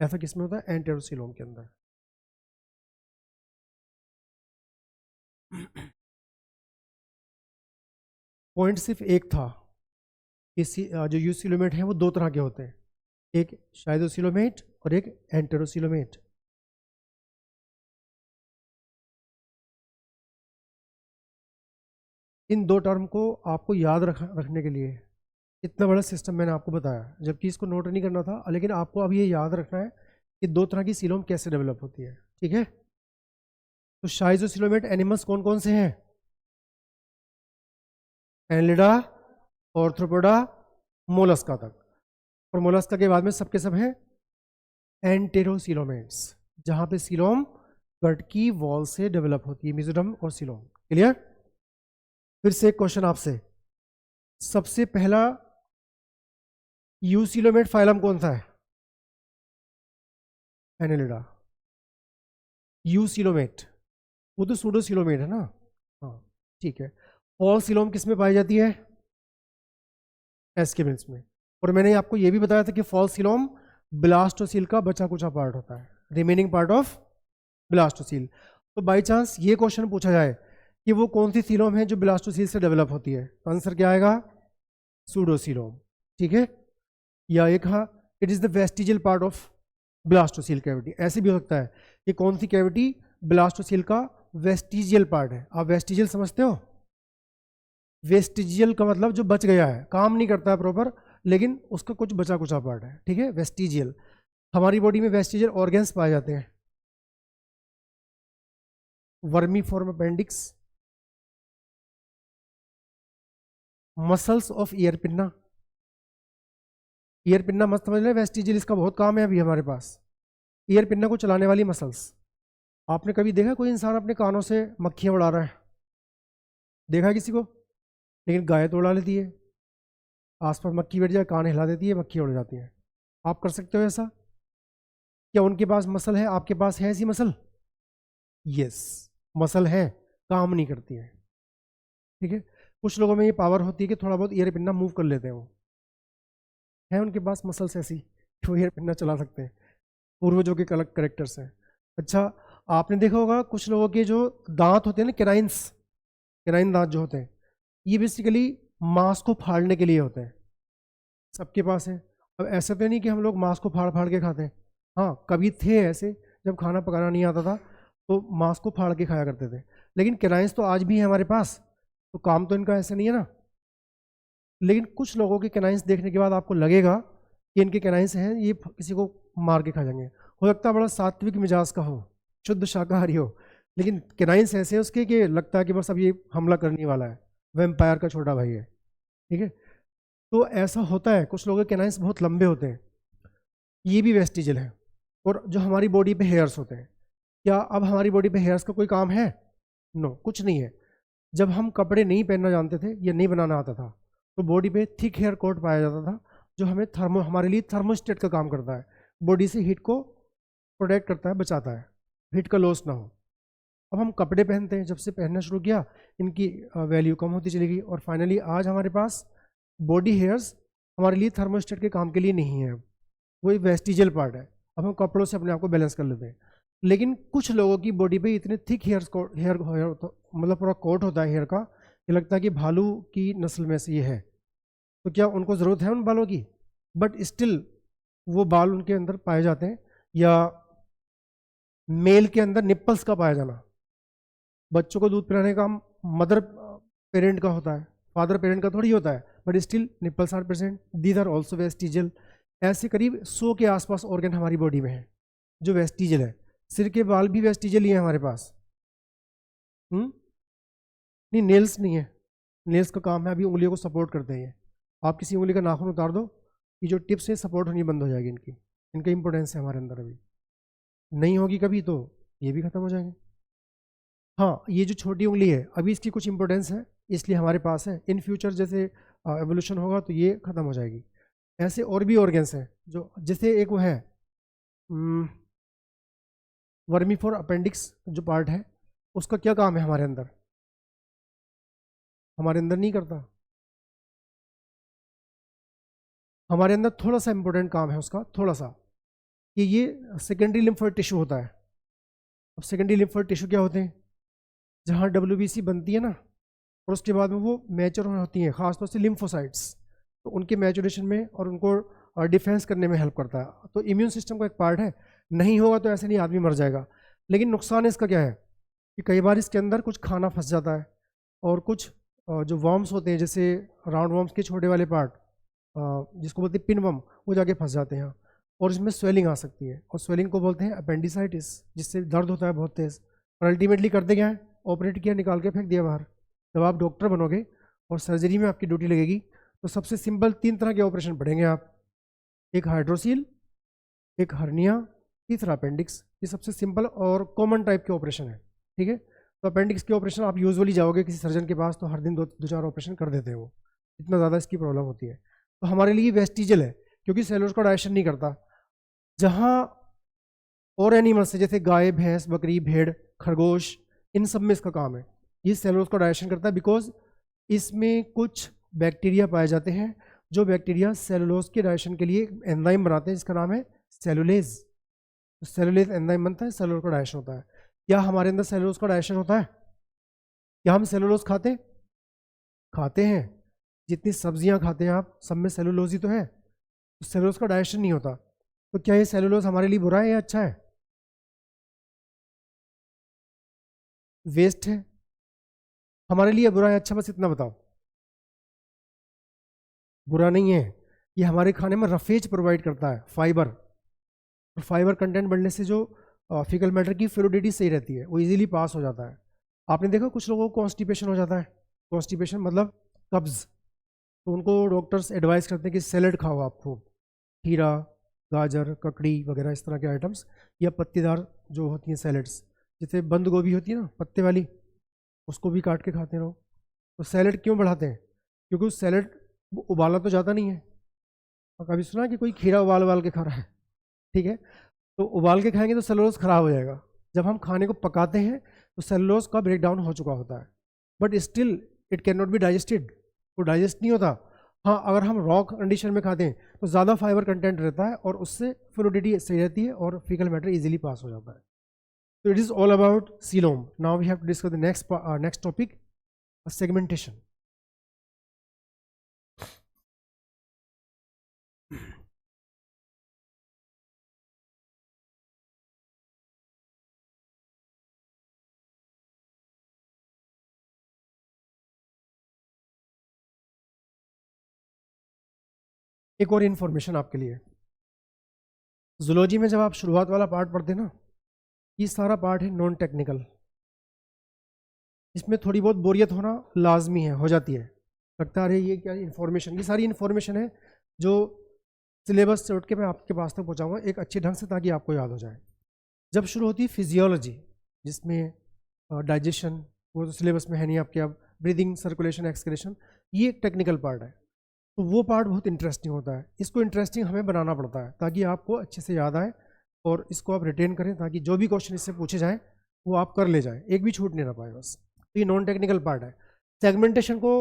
ऐसा किसमें होता है? एंटेरोसिलोम के अंदर। पॉइंट सिर्फ एक था, इसी जो यूसिलोमेट है वो दो तरह के होते हैं, एक शाइदोसिलोमेट और एक एंटेरोसिलोमेट। इन दो टर्म को आपको याद रखने के लिए इतना बड़ा सिस्टम मैंने आपको बताया, जबकि इसको नोट नहीं करना था, लेकिन आपको अब ये याद रखना है कि दो तरह की सीलोम कैसे डेवलप होती है, ठीक है। तो शाइजोसिलोमेट एनिमल्स कौन कौन से हैं? एनलिडा, ऑर्थ्रोपोडा, मोलस्का तक, और मोलस्का के बाद में सबके सब हैं एंटेरोसिलोमेट्स, जहां पे सीलोम गट की वॉल से डेवलप होती है, मेसोडर्म और सीलोम। क्लियर? फिर से एक क्वेश्चन आपसे, सबसे पहला यूसिलोमेट फाइलम कौन सा है? एनेलिडा। यूसिलोमेट वो तो सूडोसिलोमेट है ना, हाँ ठीक है। ऑल सिलोम किस में पाई जाती है? एस्केमिल्स में। और मैंने आपको ये भी बताया था कि फॉल सिलोम ब्लास्टोसील का बचा कुचा पार्ट होता है, रिमेनिंग पार्ट ऑफ ब्लास्टोसील। तो बाई चांस ये क्वेश्चन पूछा जाए कि वो कौन सी सीलोम है जो ब्लास्टोसील से डेवलप होती है, तो आंसर क्या आएगा? सूडोसीलोम, ठीक है। या एक हाँ, it is the vestigial part of blastocoel cavity. ऐसे भी हो सकता है कि कौन सी कैविटी ब्लास्टोसील का वेस्टिजियल पार्ट है। आप वेस्टिजियल समझते हो? वेस्टिजियल का मतलब जो बच गया है, काम नहीं करता है प्रॉपर, लेकिन उसका कुछ बचा कुचा पार्ट है, ठीक है, वेस्टिजियल। हमारी बॉडी में वेस्टिजियल ऑर्गन्स पाए जाते हैं, vermiform appendix, muscles of ear pinna, ear pinna मस्त समझ रहे, वेस्टिजियल इसका बहुत काम है अभी हमारे पास। ईयर पिन्ना को चलाने वाली मसल्स। आपने कभी देखा कोई इंसान अपने कानों से मक्खियाँ उड़ा रहा है? देखा है किसी को? लेकिन गाय तो उड़ा लेती है, आसपास मक्खी बैठ जाए कान हिला देती है, मक्खी उड़ जाती है। आप कर सकते हो ऐसा? क्या उनके पास मसल है, आपके पास है ऐसी मसल? यस, मसल है, काम नहीं करती है। ठीक है, कुछ लोगों में ये पावर होती है कि थोड़ा बहुत ईयर पिन्ना मूव कर लेते हैं, वो है उनके पास मसल्स ऐसी कि वो ईयर पिन्ना चला सकते हैं, पूर्वजों के अलग करेक्टर्स हैं। अच्छा, आपने देखा होगा कुछ लोगों के जो दांत होते हैं ना, केनाइन दांत जो होते हैं, ये बेसिकली मांस को फाड़ने के लिए होते हैं। सबके पास है। अब ऐसा तो नहीं कि हम लोग मांस को फाड़ फाड़ के खाते हैं। हाँ, कभी थे ऐसे जब खाना पकाना नहीं आता था तो मांस को फाड़ के खाया करते थे, लेकिन केनाइंस तो आज भी है हमारे पास, तो काम तो इनका ऐसे नहीं है ना। लेकिन कुछ लोगों के केनाइंस देखने के बाद आपको लगेगा कि इनके केनाइंस हैं, ये किसी को मार के खा जाएंगे। हो सकता है बड़ा सात्विक मिजाज का हो, शुद्ध शाकाहारी हो, लेकिन केनाइंस ऐसे हैं उसके कि लगता है कि बस अब ये हमला करने वाला है, वैम्पायर का छोटा भाई है। ठीक है, तो ऐसा होता है, कुछ लोगों के केनाइंस बहुत लंबे होते हैं, ये भी वेस्टिजल है। और जो हमारी बॉडी पे हेयर्स होते हैं, क्या अब हमारी बॉडी पे हेयर्स का कोई काम है? नो, कुछ नहीं है। जब हम कपड़े नहीं पहनना जानते थे या नहीं बनाना आता था, तो बॉडी पे थिक हेयर कोट पाया जाता था, जो हमारे लिए थर्मोस्टेट का काम करता है, बॉडी से हीट को प्रोटेक्ट करता है, बचाता है, हीट का लॉस ना हो। अब हम कपड़े पहनते हैं, जब से पहनना शुरू किया इनकी वैल्यू कम होती चली गई, और फाइनली आज हमारे पास बॉडी हेयर्स हमारे लिए थर्मोस्टेट के काम के लिए नहीं है, वो एक वेस्टिजियल पार्ट है। अब हम कपड़ों से अपने आप को बैलेंस कर लेते हैं। लेकिन कुछ लोगों की बॉडी पे इतने थिक हेयर मतलब पूरा कोट होता है हेयर का, ये लगता है कि भालू की नस्ल में से ये है। तो क्या उनको ज़रूरत है उन बालों की? बट स्टिल वो बाल उनके अंदर पाए जाते हैं। या मेल के अंदर निप्पल्स का पाया जाना, बच्चों को दूध पिलाने का मदर पेरेंट का होता है, फादर पेरेंट का थोड़ी होता है, but still nipples are present, these are also vestigial. ऐसे करीब 100 के आसपास ऑर्गन हमारी बॉडी में है जो वेस्टिजियल है। सिर के बाल भी वेस्टिजियल ही है हमारे पास। नहीं, नेल्स नहीं है, नेल्स का काम है अभी उंगलियों को सपोर्ट करते हैं। आप किसी उंगली का नाखून उतार दो, ये जो टिप्स है सपोर्ट होनी बंद हो जाएगी इनकी, इनका इंपॉर्टेंस है हमारे अंदर अभी नहीं होगी कभी तो ये भी खत्म हो जाएंगे। हाँ, ये जो छोटी उंगली है अभी इसकी कुछ इंपॉर्टेंस है, इसलिए हमारे पास है। इन फ्यूचर जैसे एवोल्यूशन होगा तो ये खत्म हो जाएगी। ऐसे और भी ऑर्गन्स हैं जो, जैसे एक वो है वर्मीफोर अपेंडिक्स जो पार्ट है, उसका क्या काम है हमारे अंदर? हमारे अंदर नहीं करता, हमारे अंदर थोड़ा सा इंपॉर्टेंट काम है उसका, थोड़ा सा, कि ये सेकेंडरी लिम्फोइड टिश्यू होता है। अब सेकेंडरी लिम्फोइड टिश्यू क्या होते हैं? जहाँ WBC बनती है ना, और उसके बाद में वो मैच्योर होती हैं, खासतौर से लिम्फोसाइट्स, तो उनके मैच्योरेशन में और उनको डिफेंस करने में हेल्प करता है। तो इम्यून सिस्टम का एक पार्ट है, नहीं होगा तो ऐसे नहीं आदमी मर जाएगा। लेकिन नुकसान इसका क्या है कि कई बार इसके अंदर कुछ खाना फंस जाता है, और कुछ जो वर्म्स होते हैं, जैसे राउंड वर्म्स के छोटे वाले पार्ट जिसको बोलते हैं पिनवर्म, वो जाके फंस जाते हैं, और इसमें स्वेलिंग आ सकती है, और स्वेलिंग को बोलते हैं अपेंडिसाइटिस, जिससे दर्द होता है बहुत तेज़। और अल्टीमेटली करते क्या है? ऑपरेट किया, निकाल के फेंक दिया बाहर। जब आप डॉक्टर बनोगे और सर्जरी में आपकी ड्यूटी लगेगी, तो सबसे सिंपल 3 तरह के ऑपरेशन पढ़ेंगे आप, एक हाइड्रोसील, एक हर्निया, तीसरा अपेंडिक्स। ये सबसे सिंपल और कॉमन टाइप के ऑपरेशन है। ठीक है, तो अपेंडिक्स के ऑपरेशन आप यूजुअली जाओगे किसी सर्जन के पास तो हर दिन 2-4 ऑपरेशन कर देते हैं वो, इतना ज़्यादा इसकी प्रॉब्लम होती है। तो हमारे लिए वेस्टिजल है, क्योंकि सेलुलोज का डाइजेशन नहीं करता। जहाँ और एनिमल्स है जैसे गाय, भैंस, बकरी, भेड़, खरगोश, इन सब में इसका काम है, ये सेलुलोज का डाइजेशन करता है, बिकॉज इसमें कुछ बैक्टीरिया पाए जाते हैं, जो बैक्टीरिया सेलुलोज के डाइजेशन के लिए एंजाइम बनाते हैं, जिसका नाम है सेलुलेज। तो सेलुलेज एंजाइम बनता है, सेलुलोज का डाइजेशन होता है। क्या हमारे अंदर सेलुलोज का डाइजेशन होता है? क्या हम सेलुलोज खाते हैं? जितनी सब्जियां खाते हैं आप, सब में सेलुलोज ही तो है, तो सेलुलोज का डाइजेशन नहीं होता। तो क्या ये सेलुलोज हमारे लिए बुरा है या अच्छा है? वेस्ट है हमारे लिए, बुरा है अच्छा? बस इतना बताओ। बुरा नहीं है, ये हमारे खाने में रफेज प्रोवाइड करता है, फाइबर। और फाइबर कंटेंट बढ़ने से जो फीकल मैटर की फ्लूइडिटी सही रहती है, वो इजीली पास हो जाता है। आपने देखा कुछ लोगों को कॉन्स्टिपेशन हो जाता है, कॉन्स्टिपेशन मतलब कब्ज, तो उनको डॉक्टर्स एडवाइस करते हैं कि सैलेड खाओ आप खूब, खीरा, गाजर, ककड़ी वगैरह इस तरह के आइटम्स, या पत्तेदार जो होती हैं सैलड्स, जैसे बंद गोभी होती है ना पत्ते वाली, उसको भी काट के खाते रहो। तो सैलड क्यों बढ़ाते हैं? क्योंकि उस सैलड उबाला तो जाता नहीं है। और कभी सुना कि कोई खीरा उबाल उबाल के खा रहा है? ठीक है, तो उबाल के खाएंगे तो सेलुलोज खराब हो जाएगा। जब हम खाने को पकाते हैं तो सेलुलोज का ब्रेक डाउन हो चुका होता है, but still it can not be digested, वो डाइजेस्ट नहीं होता। हाँ, अगर हम रॉ कंडीशन में खाते हैं तो ज़्यादा फाइबर कंटेंट रहता है और उससे फ्लूइडिटी सही रहती है और फीकल मैटर इजीली पास हो जाता है। तो it is all about coelom. Now we have to discuss the next topic, segmentation. एक और इन्फॉर्मेशन आपके लिए, जूलॉजी में जब आप शुरुआत वाला पार्ट पढ़ते हैं ना, ये सारा पार्ट है नॉन टेक्निकल। इसमें थोड़ी बहुत बोरियत होना लाजमी है, हो जाती है, लगता है अरे ये क्या इन्फॉर्मेशन, ये सारी इन्फॉर्मेशन है जो सिलेबस से उठ के मैं आपके पास तक पहुँचाऊँगा एक अच्छे ढंग से, ताकि आपको याद हो जाए। जब शुरू होती है फिजियोलॉजी, जिसमें डाइजेशन, वो तो सिलेबस में है नहीं आपके, अब ब्रीदिंग, सर्कुलेशन, एक्सक्रेशन, ये एक टेक्निकल पार्ट है। तो वो पार्ट बहुत इंटरेस्टिंग होता है, इसको इंटरेस्टिंग हमें बनाना पड़ता है ताकि आपको अच्छे से याद आए और इसको आप रिटेन करें, ताकि जो भी क्वेश्चन इससे पूछे जाएँ वो आप कर ले जाएँ, एक भी छूट नहीं ना पाए बस। तो ये नॉन टेक्निकल पार्ट है। सेगमेंटेशन को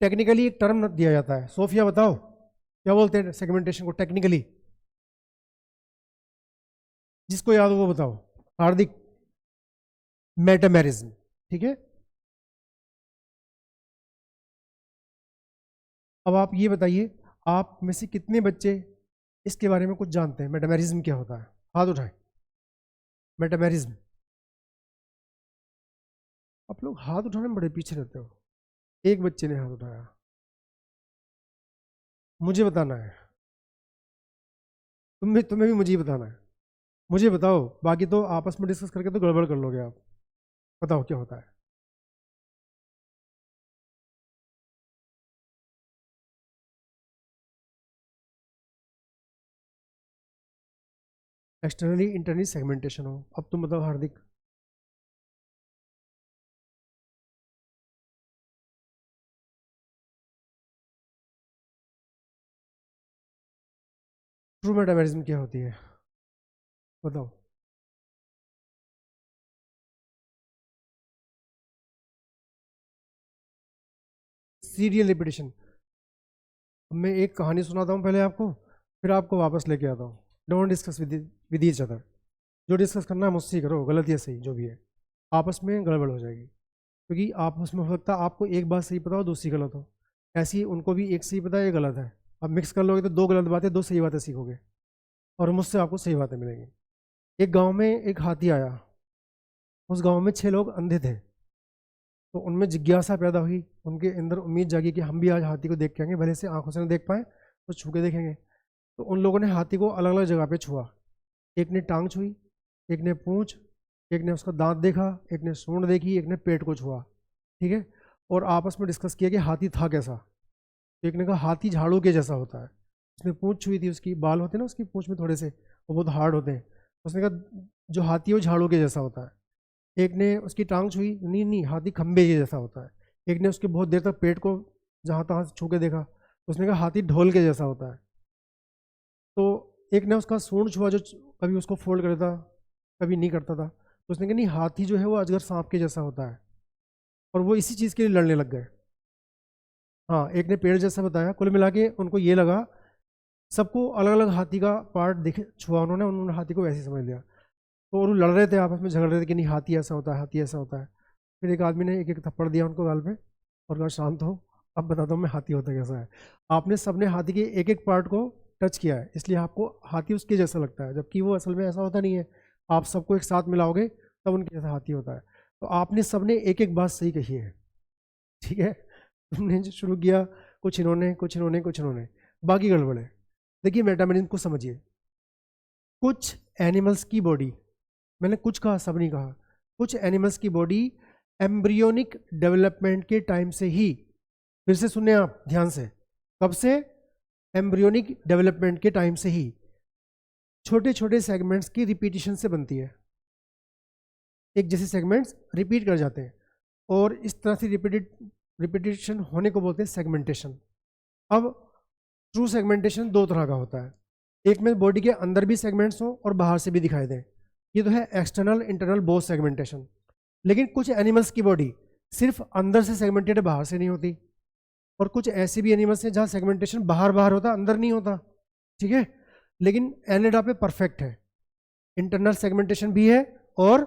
टेक्निकली एक टर्म दिया जाता है, सोफिया बताओ क्या बोलते हैं सेगमेंटेशन को टेक्निकली? जिसको याद हो वो बताओ। हार्दिक? मेटामेरिज्म, ठीक है। अब आप ये बताइए, आप में से कितने बच्चे इसके बारे में कुछ जानते हैं? मेटामेरिज्म क्या होता है? हाथ उठाएं। मेटामेरिज्म, आप लोग हाथ उठाने में बड़े पीछे रहते हो। एक बच्चे ने हाथ उठाया, मुझे बताना है। तुम्हें भी मुझे ही बताना है। मुझे बताओ, बाकी तो आपस में डिस्कस करके तो गड़बड़ कर लोगे आप। बताओ क्या होता है? एक्सटर्नली इंटरनली सेगमेंटेशन हो। अब तुम बताओ हार्दिक। ट्रू मेटामेरिज्म क्या होती है बताओ? Serial repetition. मैं एक कहानी सुनाता हूँ पहले आपको, फिर आपको वापस लेके आता हूँ। Don't discuss with each other. जो डिस्कस करना है मुझसे ही करो, गलत या सही जो भी है, आपस में गड़बड़ हो जाएगी। क्योंकि आपस में हो सकता है आपको एक बात सही पता हो, दूसरी गलत हो। ऐसे ही उनको भी एक सही पता है, एक गलत है। अब मिक्स कर लोगे तो दो गलत बातें, दो सही बातें सीखोगे, और मुझसे आपको सही बातें मिलेंगी। एक गाँव में एक हाथी आया। उस गाँव में 6 लोग अंधे थे। तो उनमें जिज्ञासा पैदा हुई, उनके अंदर उम्मीद जागी कि हम भी आज हाथी को देख के आएंगे, भले से आंखों से नहीं देख पाए तो छू के देखेंगे। तो उन लोगों ने हाथी को अलग अलग जगह पे छुआ। एक ने टांग छुई, एक ने पूंछ, एक ने उसका दांत देखा, एक ने सूंड देखी, एक ने पेट को छुआ, ठीक है। और आपस में डिस्कस किया कि हाथी था कैसा। तो एक ने कहा हाथी झाड़ू के जैसा होता है। उसने पूंछ छुई थी, उसकी बाल होते हैं ना उसकी पूंछ में थोड़े से, वो बहुत हार्ड होते हैं। उसने कहा जो हाथी है वो झाड़ू के जैसा होता है। एक ने उसकी टांग छुई, नहीं नहीं हाथी खंबे के जैसा होता है। एक ने उसके बहुत देर तक पेट को जहाँ तहाँ छू के देखा, उसने कहा हाथी ढोल के जैसा होता है। तो एक ने उसका सूंड छुआ, जो कभी उसको फोल्ड करता कभी नहीं करता था, तो उसने कहा नहीं हाथी जो है वो अजगर सांप के जैसा होता है। और वो इसी चीज़ के लिए लड़ने लग गए। हाँ, एक ने पेड़ जैसा बताया। कुल मिला के उनको ये लगा, सबको अलग अलग हाथी का पार्ट दिखे छुआ उन्होंने हाथी को वैसे ही समझ लिया। तो वो लड़ रहे थे आपस में, झगड़ रहे थे कि नहीं हाथी ऐसा होता है, हाथी ऐसा होता है। फिर एक आदमी ने एक एक थप्पड़ दिया उनको गाल पे और कहा शांत हो, अब बताता हूँ मैं हाथी होता कैसा है। आपने सबने हाथी के एक एक पार्ट को टच किया है, इसलिए आपको हाथी उसके जैसा लगता है, जबकि वो असल में ऐसा होता नहीं है। आप सबको एक साथ मिलाओगे तब उनके जैसा हाथी होता है। तो आपने सबने एक एक बात सही कही है, ठीक है। तुमने जो शुरू किया, कुछ इन्होंने कुछ इन्होंने कुछ इन्होंने, बाकी गड़बड़ है। देखिए मेटामेरिज्म को समझिए। कुछ एनिमल्स की बॉडी, मैंने कुछ कहा, सब नहीं कहा, कुछ एनिमल्स की बॉडी एम्ब्रियोनिक डेवलपमेंट के टाइम से ही, फिर से सुने आप ध्यान से, कब से? एम्ब्रियोनिक डेवलपमेंट के टाइम से ही छोटे छोटे सेगमेंट्स की रिपीटिशन से बनती है। एक जैसे सेगमेंट्स रिपीट कर जाते हैं और इस तरह से रिपीटिशन होने को बोलते हैं सेगमेंटेशन। अब ट्रू सेगमेंटेशन दो तरह का होता है, एक में बॉडी के अंदर भी सेगमेंट्स हो और बाहर से भी दिखाई दें, ये तो है एक्सटर्नल इंटरनल बोथ सेगमेंटेशन। लेकिन कुछ एनिमल्स की बॉडी सिर्फ अंदर से सेगमेंटेड है, बाहर से नहीं होती, और कुछ ऐसे भी एनिमल्स हैं जहाँ सेगमेंटेशन बाहर बाहर होता, अंदर नहीं होता, ठीक है। लेकिन एनिलिडा पे परफेक्ट है, इंटरनल सेगमेंटेशन भी है और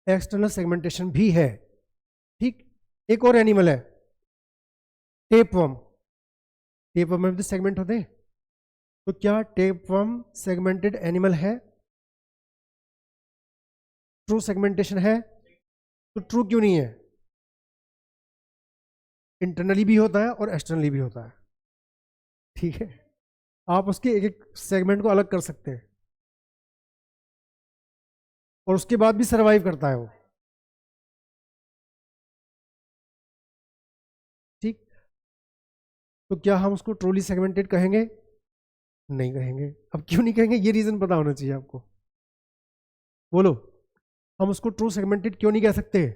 एक्सटर्नल सेगमेंटेशन भी है, ठीक। एक और एनिमल है टेपवर्म। टेपवर्म में भी सेगमेंट होते हैं, तो क्या टेपवर्म सेगमेंटेड एनिमल है? ट्रू सेगमेंटेशन है? तो ट्रू क्यों नहीं है? इंटरनली भी होता है और एक्सटर्नली भी होता है, ठीक है। आप उसके एक एक सेगमेंट को अलग कर सकते हैं और उसके बाद भी सरवाइव करता है वो, ठीक। तो क्या हम उसको ट्रूली सेगमेंटेड कहेंगे? नहीं कहेंगे। अब क्यों नहीं कहेंगे, ये रीजन पता होना चाहिए आपको। बोलो, हम उसको ट्रू सेगमेंटेड क्यों नहीं कह सकते?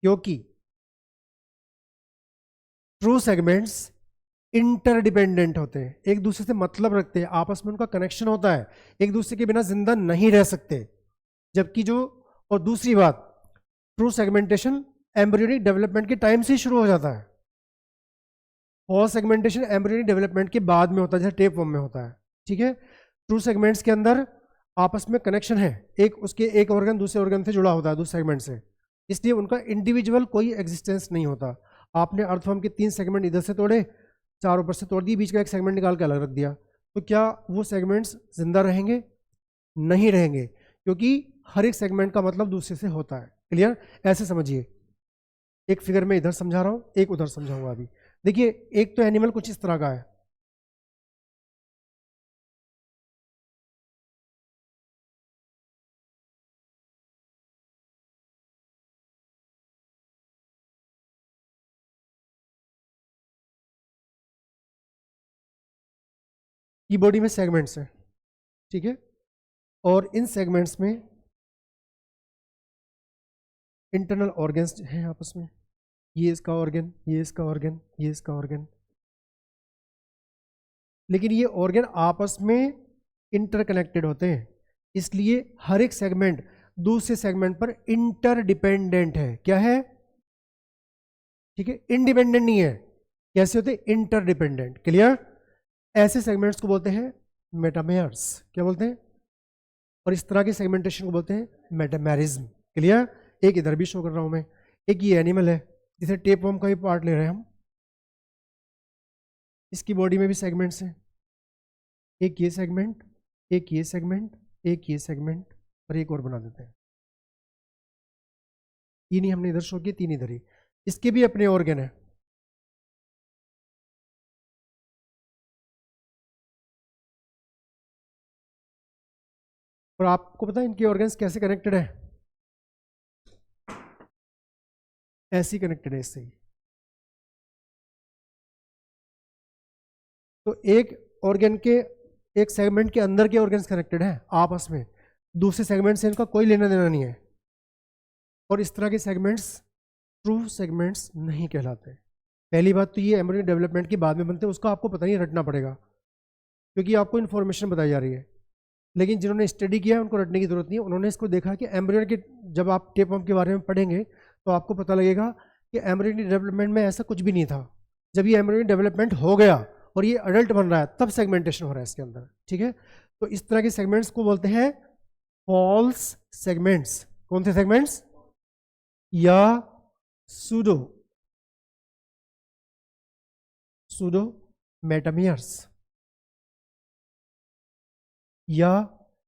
क्योंकि ट्रू सेगमेंट्स इंटरडिपेंडेंट होते हैं, एक दूसरे से मतलब रखते हैं, आपस में उनका कनेक्शन होता है, एक दूसरे के बिना जिंदा नहीं रह सकते। जबकि जो, और दूसरी बात, ट्रू सेगमेंटेशन एम्ब्रियोनिक डेवलपमेंट के टाइम से ही शुरू हो जाता है, फॉल्स सेगमेंटेशन एम्ब्रियोनिक डेवलपमेंट के बाद में होता है, जैसे टेपवर्म में होता है, ठीक है। ट्रू सेगमेंट्स के अंदर आपस में कनेक्शन है, एक उसके एक ऑर्गन दूसरे ऑर्गन से जुड़ा होता है, दूसरे सेगमेंट से, इसलिए उनका इंडिविजुअल कोई एग्जिस्टेंस नहीं होता। आपने अर्थवर्म के 3 सेगमेंट इधर से तोड़े, 4 ऊपर से तोड़ दिए, बीच का एक सेगमेंट निकाल के अलग रख दिया, तो क्या वो सेगमेंट्स जिंदा रहेंगे? नहीं रहेंगे, क्योंकि हर एक सेगमेंट का मतलब दूसरे से होता है। क्लियर? ऐसे समझिए, एक फिगर में इधर समझा रहा हूं, एक उधर समझाऊंगा अभी। देखिए, एक तो एनिमल कुछ इस तरह का है, ये बॉडी में सेगमेंट्स हैं, ठीक है, और इन सेगमेंट्स में इंटरनल ऑर्गन्स हैं आपस में, ये इसका ऑर्गन, ये इसका ऑर्गन, ये इसका ऑर्गन, लेकिन ये ऑर्गन आपस में इंटरकनेक्टेड होते हैं, इसलिए हर एक सेगमेंट दूसरे सेगमेंट पर इंटरडिपेंडेंट है। क्या है? ठीक है, इंडिपेंडेंट नहीं है। कैसे होते? इंटरडिपेंडेंट। क्लियर? ऐसे सेगमेंट्स को बोलते हैं मेटामेयर्स। क्या बोलते हैं? और इस तरह के सेगमेंटेशन को बोलते हैं मेटामेरिज्म। क्लियर? एक इधर भी शो कर रहा हूं मैं, एक ये एनिमल है जिसे टेपवर्म का भी पार्ट ले रहे हैं हम, इसकी बॉडी में भी सेगमेंट्स हैं, एक ये सेगमेंट, एक ये सेगमेंट, एक ये सेगमेंट, और एक और बना देते हैं। तीन ही हमने इधर शो किए, तीन इधर ही। इसके भी अपने ऑर्गन है, और आपको पता है इनके ऑर्गन्स कैसे कनेक्टेड है? ऐसे ही कनेक्टेड है, इससे ही। तो एक ऑर्गन के, एक सेगमेंट के अंदर के ऑर्गन्स कनेक्टेड है आपस में, दूसरे सेगमेंट से इनका कोई लेना देना नहीं है, और इस तरह के सेगमेंट्स ट्रू सेगमेंट्स नहीं कहलाते। पहली बात तो ये एम्ब्रियो डेवलपमेंट के बाद में बनते हैं, उसका आपको पता नहीं, रटना पड़ेगा, क्योंकि आपको इन्फॉर्मेशन बताई जा रही है। लेकिन जिन्होंने स्टडी किया है उनको रटने की जरूरत नहीं है, उन्होंने इसको देखा कि एम्ब्रियो के, जब आप टेपवर्म के बारे में पढ़ेंगे तो आपको पता लगेगा कि एम्ब्रियो डेवलपमेंट में ऐसा कुछ भी नहीं था। जब ये एम्ब्रियो डेवलपमेंट हो गया और ये अडल्ट बन रहा है, तब सेगमेंटेशन हो रहा है इसके अंदर, ठीक है। तो इस तरह के सेगमेंट्स को बोलते हैं फॉल्स सेगमेंट्स। कौन से सेगमेंट्स? या सूडो सूडो मेटामियर्स, या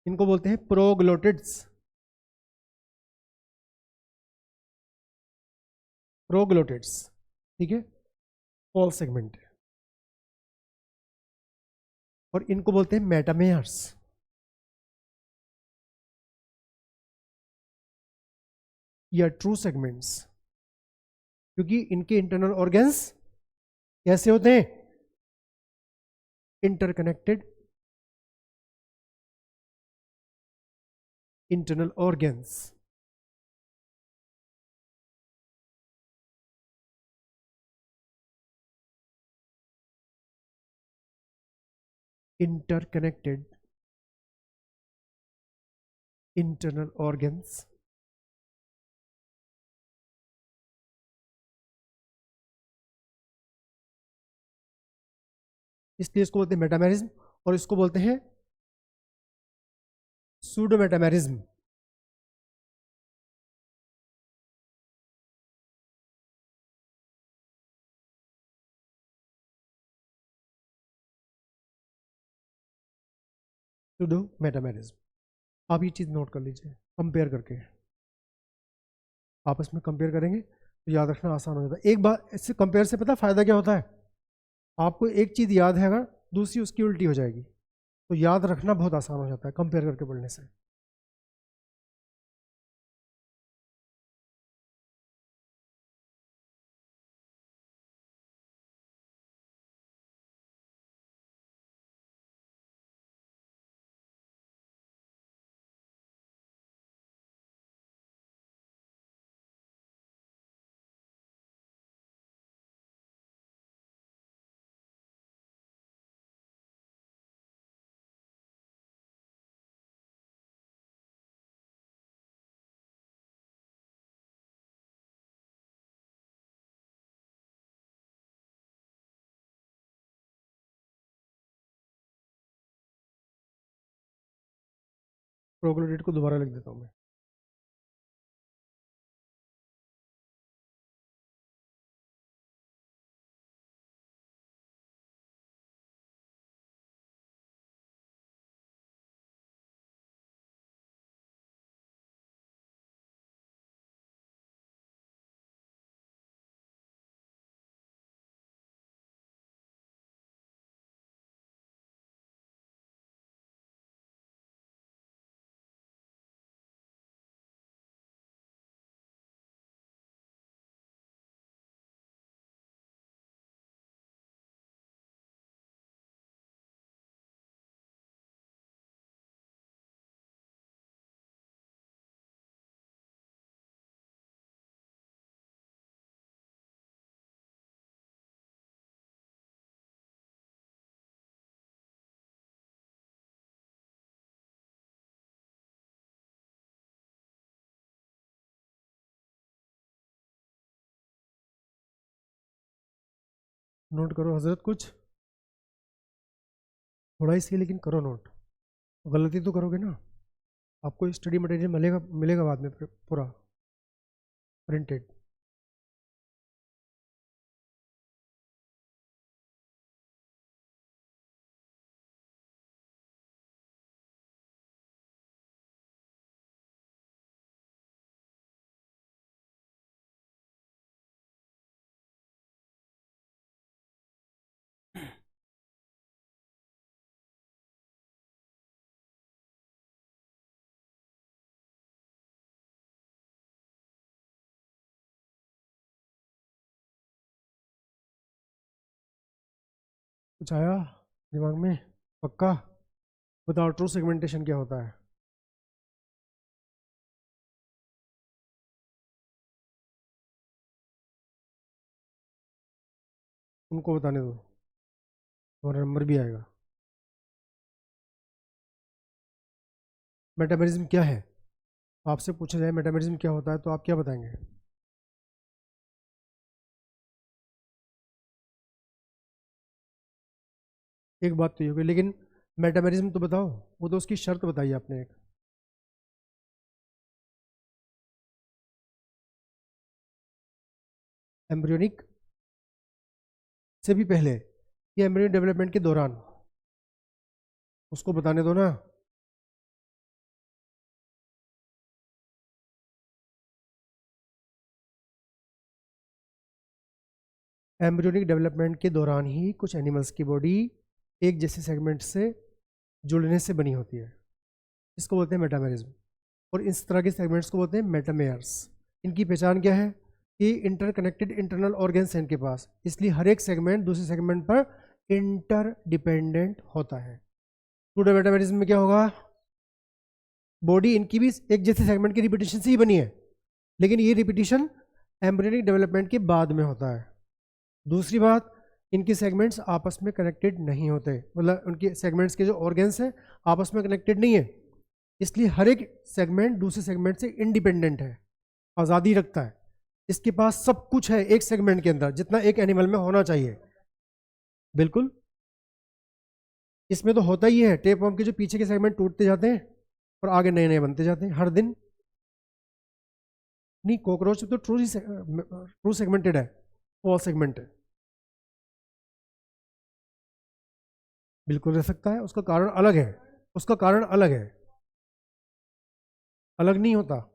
इनको बोलते हैं प्रोग्लोटिड्स। प्रोग्लोटिड्स, ठीक है, फॉल्स सेगमेंट, और इनको बोलते हैं मेटामेयर्स। या ट्रू सेगमेंट्स, क्योंकि इनके इंटरनल ऑर्गन्स कैसे होते हैं? Interconnected internal organs. Interconnected internal organs. इसलिए इसको बोलते हैं मेटामेरिज्म, और इसको बोलते हैं सूडो मेटामेरिज्म। Pseudo metamerism. आप ये चीज नोट कर लीजिए, कंपेयर करके आपस में कंपेयर करेंगे तो याद रखना आसान हो जाता है। एक बार इससे कंपेयर से पता फायदा क्या होता है, आपको एक चीज याद है, अगर दूसरी उसकी उल्टी हो जाएगी तो याद रखना बहुत आसान हो जाता है कंपेयर करके पढ़ने से। ट्रोग्लोडेट को दोबारा लिख देता हूँ मैं। नोट करो हजरत, कुछ थोड़ा ही सही लेकिन करो नोट। गलती तो करोगे ना, आपको स्टडी मटेरियल मिलेगा मिलेगा बाद में पूरा प्रिंटेड। कुछ आया दिमाग में? पक्का बताओ, ट्रू सेगमेंटेशन क्या होता है? उनको बताने दो और नंबर भी आएगा। मेटामेरिज्म क्या है? आपसे पूछा जाए मेटामेरिज्म क्या होता है तो आप क्या बताएंगे? एक बात तो ये होगी, लेकिन मेटामेरिज्म तो बताओ, वो तो उसकी शर्त बताई आपने एक। एम्ब्रियोनिक से भी पहले या एम्ब्रियोनिक डेवलपमेंट के दौरान? उसको बताने दो ना। एम्ब्रियोनिक डेवलपमेंट के दौरान ही कुछ एनिमल्स की बॉडी एक जैसे सेगमेंट से जुड़ने से बनी होती है, इसको बोलते हैं मेटामेरिज्म। और इस तरह के सेगमेंट्स को बोलते हैं मेटामेयर्स। इनकी पहचान क्या है कि इंटरकनेक्टेड इंटरनल ऑर्गन्स हैं इनके पास, इसलिए हर एक सेगमेंट दूसरे सेगमेंट पर इंटरडिपेंडेंट होता है। सूडो मेटामेरिज्म में क्या होगा, बॉडी इनकी भी एक जैसे सेगमेंट की रिपीटेशन से ही बनी है, लेकिन ये रिपीटेशन एम्ब्रियोनिक डेवलपमेंट के बाद में होता है। दूसरी बात, इनके सेगमेंट्स आपस में कनेक्टेड नहीं होते, मतलब उनके सेगमेंट्स के जो ऑर्गन्स हैं आपस में कनेक्टेड नहीं है, इसलिए हर एक सेगमेंट दूसरे सेगमेंट से इंडिपेंडेंट है, आज़ादी रखता है। इसके पास सब कुछ है एक सेगमेंट के अंदर, जितना एक एनिमल में होना चाहिए। बिल्कुल, इसमें तो होता ही है, टेप वर्म के जो पीछे के सेगमेंट टूटते जाते हैं और आगे नए नए बनते जाते हैं हर दिन। नहीं, कॉकरोच तो ट्रू सेगमेंटेड है, ऑल सेगमेंट है, बिल्कुल रह सकता है। उसका कारण अलग है, उसका कारण अलग है, अलग नहीं होता।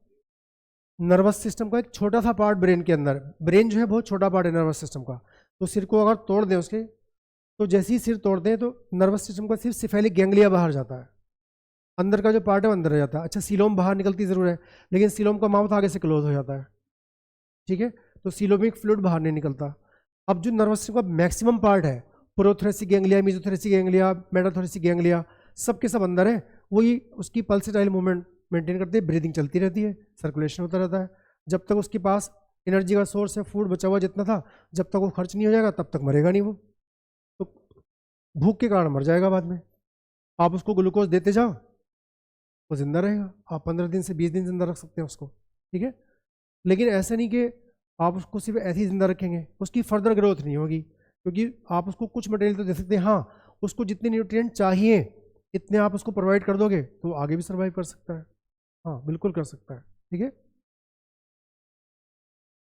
नर्वस सिस्टम का एक छोटा सा पार्ट ब्रेन के अंदर, ब्रेन जो है बहुत छोटा पार्ट है नर्वस सिस्टम का, तो सिर को अगर तोड़ दें उसके, तो जैसे ही सिर तोड़ते हैं तो नर्वस सिस्टम का सिर्फ सिफेलिक गैंग्लिया बाहर जाता है, अंदर का जो पार्ट है वो अंदर रह जाता है। अच्छा, सीलोम बाहर निकलती जरूर है, लेकिन सीलोम का माउथ आगे से क्लोज हो जाता है, ठीक है, तो सीलोमिक फ्लूइड बाहर नहीं निकलता। अब जो नर्वस सिस्टम का मैक्सिमम पार्ट है, prothoracic ganglia, मेसोथोरेसिक ganglia, metathoracic ganglia, सबके सब अंदर है, वही उसकी पल्सेटाइल मूवमेंट मेंटेन करते हैं, ब्रीदिंग चलती रहती है, सर्कुलेशन होता रहता है। जब तक उसके पास एनर्जी का सोर्स है, फूड बचा हुआ जितना था, जब तक वो खर्च नहीं हो जाएगा तब तक मरेगा नहीं वो, तो भूख के कारण मर जाएगा बाद में। आप उसको ग्लूकोज देते जाओ, वो जिंदा रहेगा, आप 15 दिन से 20 दिन जिंदा रख सकते हैं उसको, ठीक है। लेकिन ऐसा नहीं कि आप उसको सिर्फ ऐसे ही जिंदा रखेंगे, उसकी फर्दर ग्रोथ नहीं होगी, क्योंकि आप उसको कुछ मटेरियल तो दे सकते हैं, हाँ उसको जितने न्यूट्रिएंट चाहिए इतने आप उसको प्रोवाइड कर दोगे तो आगे भी सर्वाइव कर सकता है, हाँ बिल्कुल कर सकता है, ठीक है।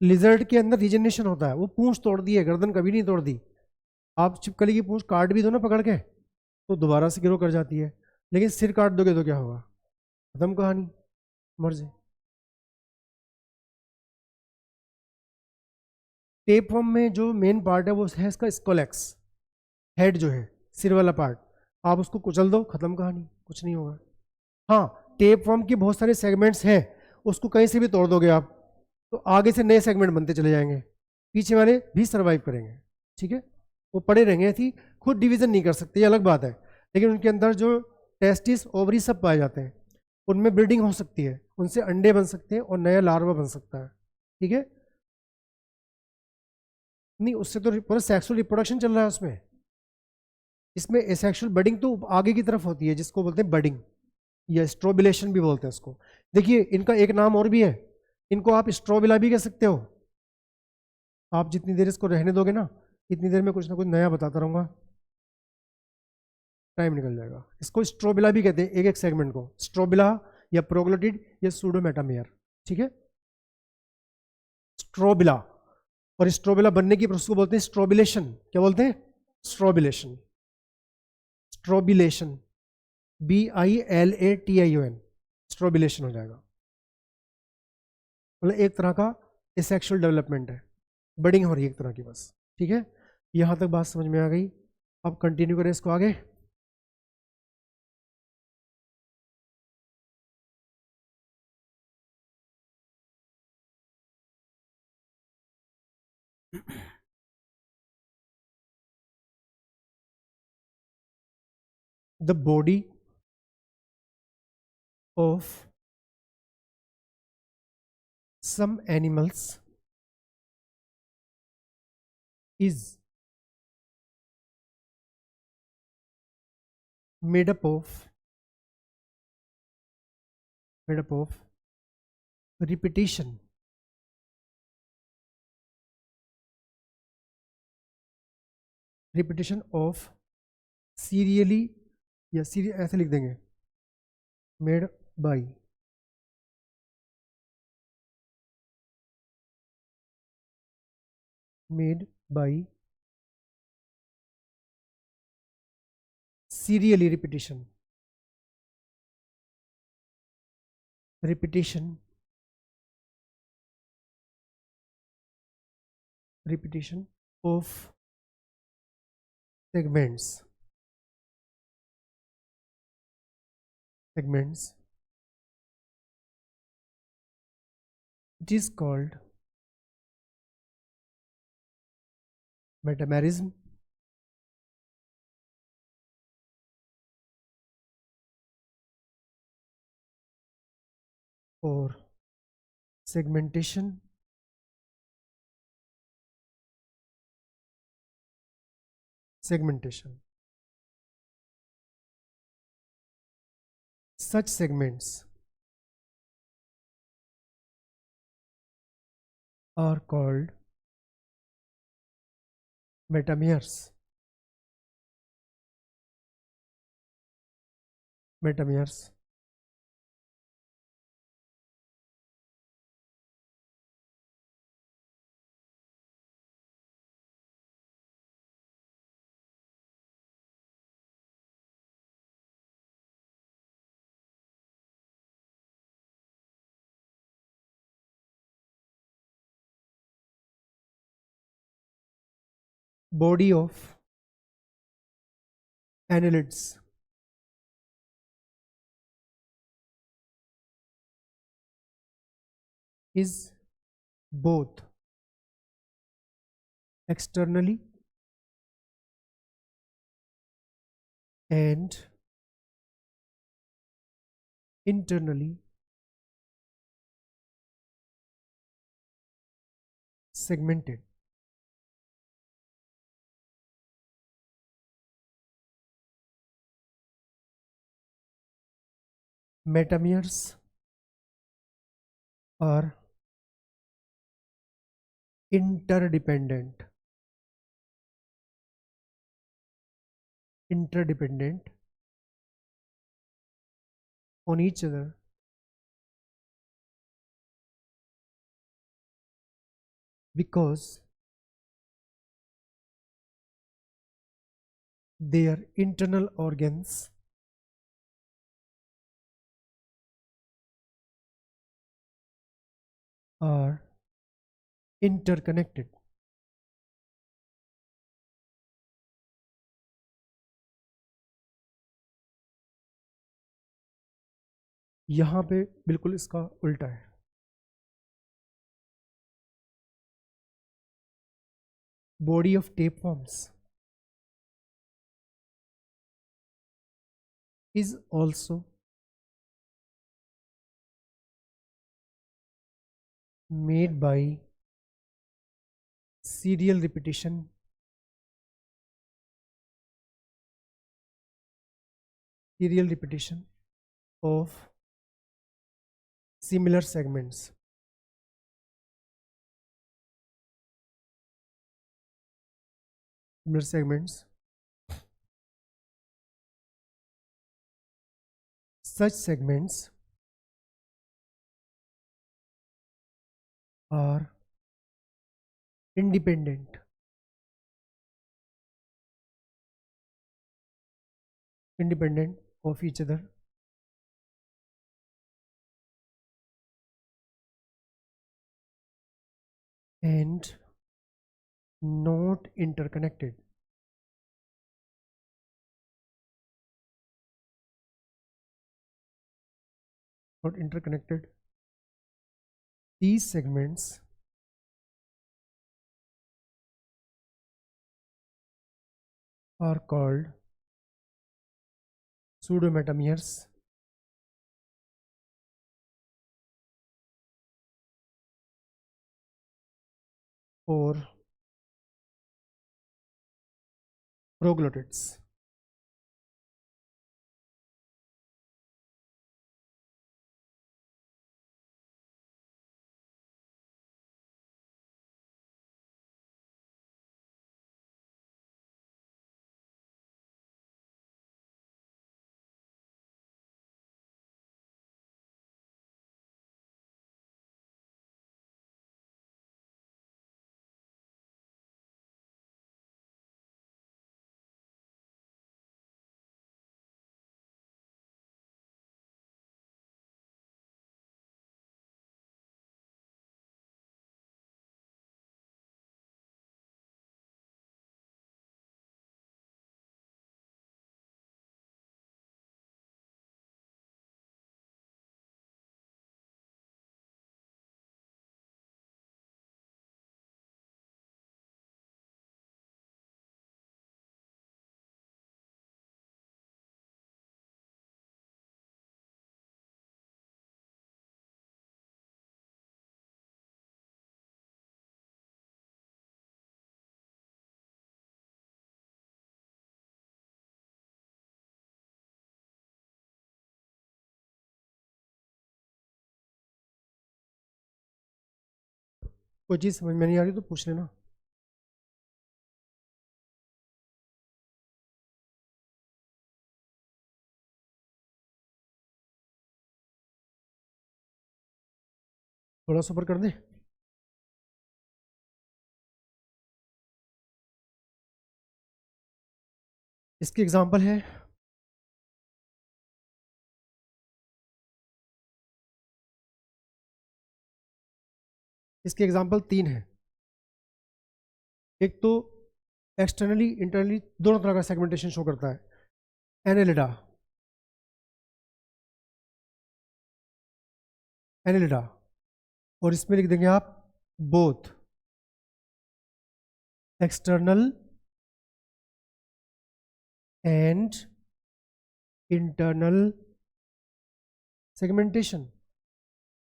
लिजर्ड के अंदर रीजनरेशन होता है, वो पूंछ तोड़ दी है, गर्दन कभी नहीं तोड़ दी। आप छिपकली की पूंछ काट भी दो ना पकड़ के, तो दोबारा से ग्रो कर जाती है, लेकिन सिर काट दोगे तो क्या होगा, खत्म कहानी, मर जाए। टेपवर्म में जो मेन पार्ट है वो है इसका स्कोलेक्स, हेड जो है सिर वाला पार्ट, आप उसको कुचल दो, खत्म कहानी, कुछ नहीं होगा। हाँ, टेपवर्म के बहुत सारे सेगमेंट्स हैं, उसको कहीं से भी तोड़ दोगे आप तो आगे से नए सेगमेंट बनते चले जाएंगे, पीछे वाले भी सर्वाइव करेंगे, ठीक है। वो पड़े रहेंगे ऐसी, खुद डिवीजन नहीं कर सकते, ये अलग बात है, लेकिन उनके अंदर जो टेस्टिस ओवरी सब पाए जाते हैं, उनमें ब्रीडिंग हो सकती है, उनसे अंडे बन सकते हैं और नया लार्वा बन सकता है, ठीक है। नहीं, उससे तो पूरा सेक्सुअल रिप्रोडक्शन चल रहा है उसमें, इसमें एसेक्सुअल बडिंग तो आगे की तरफ होती है, जिसको बोलते हैं बडिंग या स्ट्रोबिलेशन भी बोलते हैं उसको। देखिए इनका एक नाम और भी है, इनको आप स्ट्रोबिला भी कह सकते हो। आप जितनी देर इसको रहने दोगे ना, इतनी देर में कुछ ना कुछ नया बताता रहूंगा, टाइम निकल जाएगा। इसको स्ट्रोबिला भी कहते हैं, एक एक सेगमेंट को स्ट्रोबिला या प्रोग्लोटिड या सूडोमेटामेयर, ठीक है, स्ट्रोबिला। और स्ट्रोबिला बनने की प्रोसेस को बोलते हैं स्ट्रोबिलेशन, क्या बोलते हैं, स्ट्रोबिलेशन, स्ट्रोबिलेशन, BILATION, स्ट्रोबिलेशन हो जाएगा। मतलब एक तरह का एसेक्सुअल डेवलपमेंट है, बडिंग हो रही है एक तरह की, बस, ठीक है। यहां तक बात समझ में आ गई, अब कंटिन्यू करें इसको आगे। The body of some animals is made up of repetition of serially, या ऐसे लिख देंगे, made by serially repetition of segments it is called metamerism और segmentation, segmentation. Such segments are called metameres. Metameres. Body of annelids is both externally and internally segmented. Metameres are interdependent on each other because their internal organs are interconnected. यहाँ पे बिल्कुल इसका उल्टा है. Body of tapeworms is also made by serial repetition of similar segments. Such segments are independent of each other and not interconnected. These segments are called pseudometameres or proglottids. कोई चीज़ समझ में नहीं आ रही तो पूछ लेना। थोड़ा सा ऊपर कर दे। इसकी एग्जांपल है, इसके एग्जांपल 3 है। एक तो एक्सटर्नली इंटरनली दोनों तरह का सेगमेंटेशन शो करता है, एनेलिडा, एनेलिडा, और इसमें लिख देंगे आप both external and internal segmentation.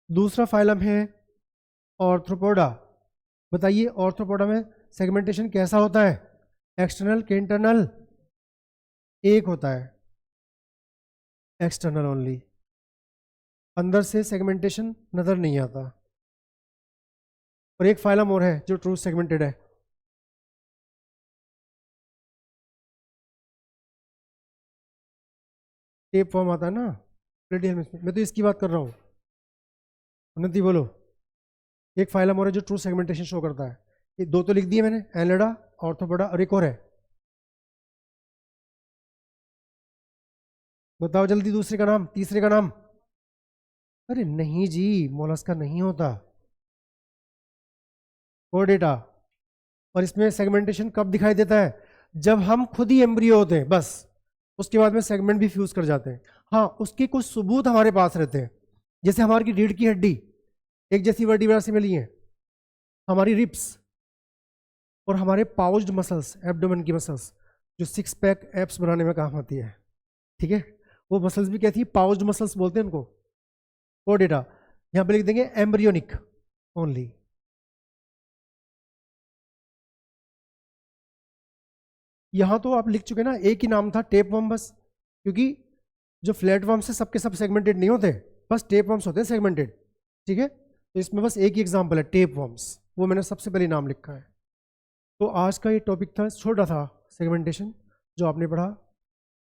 दूसरा फाइलम है ऑर्थ्रोपोडा। बताइए ऑर्थ्रोपोडा में सेगमेंटेशन कैसा होता है, एक्सटर्नल के इंटरनल? एक होता है एक्सटर्नल ओनली, अंदर से सेगमेंटेशन नजर नहीं आता। और एक फाइलम और है जो ट्रू सेगमेंटेड है, टेप फॉर्म आता है ना रेडियल में, मैं तो इसकी बात कर रहा हूँ। उन्नति बोलो। एक फाइलम और है जो ट्रू सेगमेंटेशन शो करता है। ये दो तो लिख दिए मैंने, एनेलिडा, ऑर्थ्रोपोडा, और एक और है, बताओ जल्दी दूसरे का नाम, तीसरे का नाम। अरे नहीं जी, मोलस्का नहीं होता, कोर्डेटा। और इसमें सेगमेंटेशन कब दिखाई देता है, जब हम खुद ही एम्ब्रियो होते हैं बस, उसके बाद में सेगमेंट भी फ्यूज कर जाते हैं। हाँ, उसके कुछ सबूत हमारे पास रहते हैं, जैसे हमारी रीढ़ की हड्डी एक जैसी वर्टिब्रा से मिली है, हमारी रिप्स, और हमारे पाउच्ड मसल्स, एब्डोमेन की मसल्स जो 6 पैक एप्स बनाने में काम आती है, ठीक है, वो मसल्स भी कहती है, पाउच्ड मसल्स बोलते हैं उनको, वो डेटा यहाँ पे लिख देंगे एम्ब्रियोनिक ओनली। यहाँ तो आप लिख चुके ना, एक ही नाम था टेप वर्म बस, क्योंकि जो फ्लैट वर्म से सबके सब सेगमेंटेड नहीं होते, बस टेप वर्म्स होते हैं सेगमेंटेड, ठीक है। तो इसमें बस एक ही एग्जांपल है टेप वर्म्स, वो मैंने सबसे पहले नाम लिखा है। तो आज का ये टॉपिक था, छोटा था सेगमेंटेशन, जो आपने पढ़ा,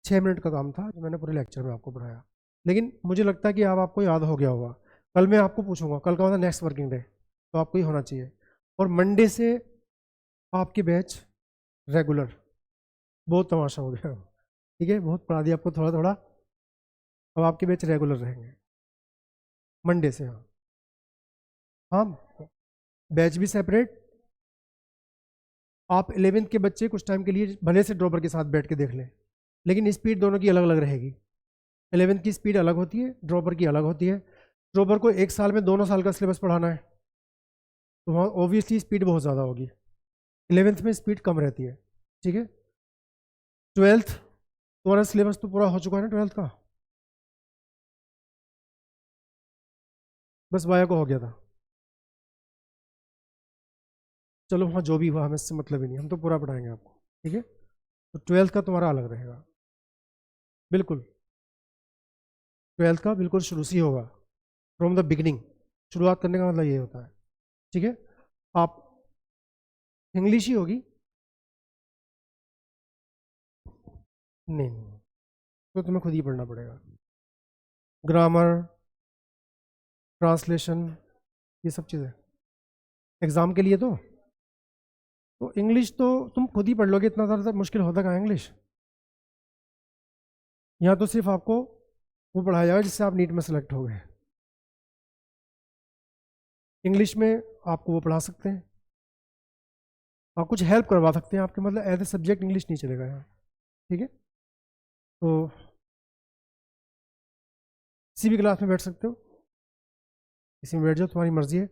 6 मिनट का काम था जो मैंने पूरे लेक्चर में आपको पढ़ाया, लेकिन मुझे लगता है कि अब आपको याद हो गया होगा। कल मैं आपको पूछूंगा, कल का मतलब नेक्स्ट वर्किंग डे, तो आपको ही होना चाहिए। और मंडे से आपके बैच रेगुलर, बहुत तमाशा हो गया, ठीक है, बहुत पढ़ा दिया आपको थोड़ा थोड़ा, अब आपके बैच रेगुलर रहेंगे मंडे से। हाँ हाँ, बैच भी सेपरेट। आप 11th के बच्चे कुछ टाइम के लिए भले से ड्रॉपर के साथ बैठ के देख लें, लेकिन स्पीड दोनों की अलग अलग रहेगी। 11th की स्पीड अलग होती है, ड्रॉपर की अलग होती है। ड्रॉपर को 1 साल में दोनों साल का सिलेबस पढ़ाना है, तो वहाँ ऑब्वियसली स्पीड बहुत ज़्यादा होगी। 11th में स्पीड कम रहती है, ठीक है। 12th तुम्हारा सिलेबस तो पूरा हो चुका है ना 12th का, बस वाया को हो गया था। चलो वहाँ जो भी हुआ हमें इससे मतलब ही नहीं, हम तो पूरा पढ़ाएंगे आपको, ठीक है। तो 12th का तुम्हारा अलग रहेगा, बिल्कुल 12th का बिल्कुल शुरू से ही होगा, फ्रॉम द बिगिनिंग। शुरुआत करने का मतलब ये होता है, ठीक है। आप इंग्लिश ही होगी, नहीं तो तुम्हें खुद ही पढ़ना पड़ेगा, ग्रामर, ट्रांसलेशन, ये सब चीज़ें एग्ज़ाम के लिए। तो इंग्लिश तो तुम खुद ही पढ़ लोगे, इतना ज़्यादा मुश्किल होता कहाँ इंग्लिश। यहाँ तो सिर्फ आपको वो पढ़ाया जाएगा जिससे आप नीट में सेलेक्ट हो गए। इंग्लिश में आपको वो पढ़ा सकते हैं, आप कुछ हेल्प करवा सकते हैं आपके, मतलब एज ए सब्जेक्ट इंग्लिश नहीं चलेगा यहाँ, ठीक है। तो किसी भी क्लास में बैठ सकते हो, किसी में बैठ जाओ, तुम्हारी मर्जी है,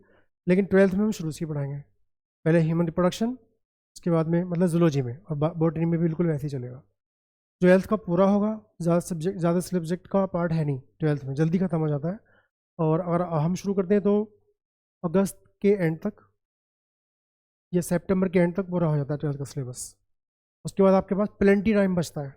लेकिन 12th में हम शुरू से ही पढ़ाएंगे। पहले ह्यूमन रिप्रोडक्शन, उसके बाद में मतलब जूलॉजी में, और बॉटनी में भी बिल्कुल वैसे ही चलेगा। 12th का पूरा होगा, ज़्यादा सब्जेक्ट का पार्ट है नहीं 12th में, जल्दी ख़त्म हो जाता है। और अगर हम शुरू करते हैं तो अगस्त के एंड तक या सितंबर के एंड तक पूरा हो जाता है 12th का सिलेबस। उसके बाद आपके पास प्लेंटी टाइम बचता है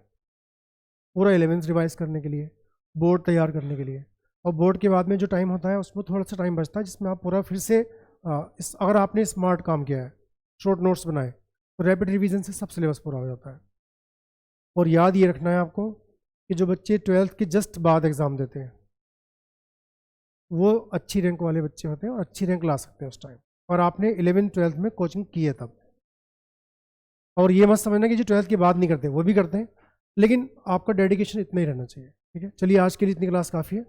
पूरा 11th रिवाइज करने के लिए, बोर्ड तैयार करने के लिए। और बोर्ड के बाद में जो टाइम होता है उसमें थोड़ा सा टाइम बचता है जिसमें आप पूरा फिर से अगर आपने स्मार्ट काम किया है, शॉर्ट नोट्स बनाए, तो रैपिड रिवीजन से सब सिलेबस पूरा हो जाता है। और याद ये रखना है आपको कि जो बच्चे 12th के जस्ट बाद एग्ज़ाम देते हैं वो अच्छी रैंक वाले बच्चे होते हैं और अच्छी रैंक ला सकते हैं उस टाइम, और आपने 11th 12th में कोचिंग की है तब। और ये मत समझना कि जो 12th के बाद नहीं करते, वो भी करते हैं, लेकिन आपका डेडिकेशन इतना ही रहना चाहिए। ठीक है, चलिए आज के लिए इतनी क्लास काफ़ी है।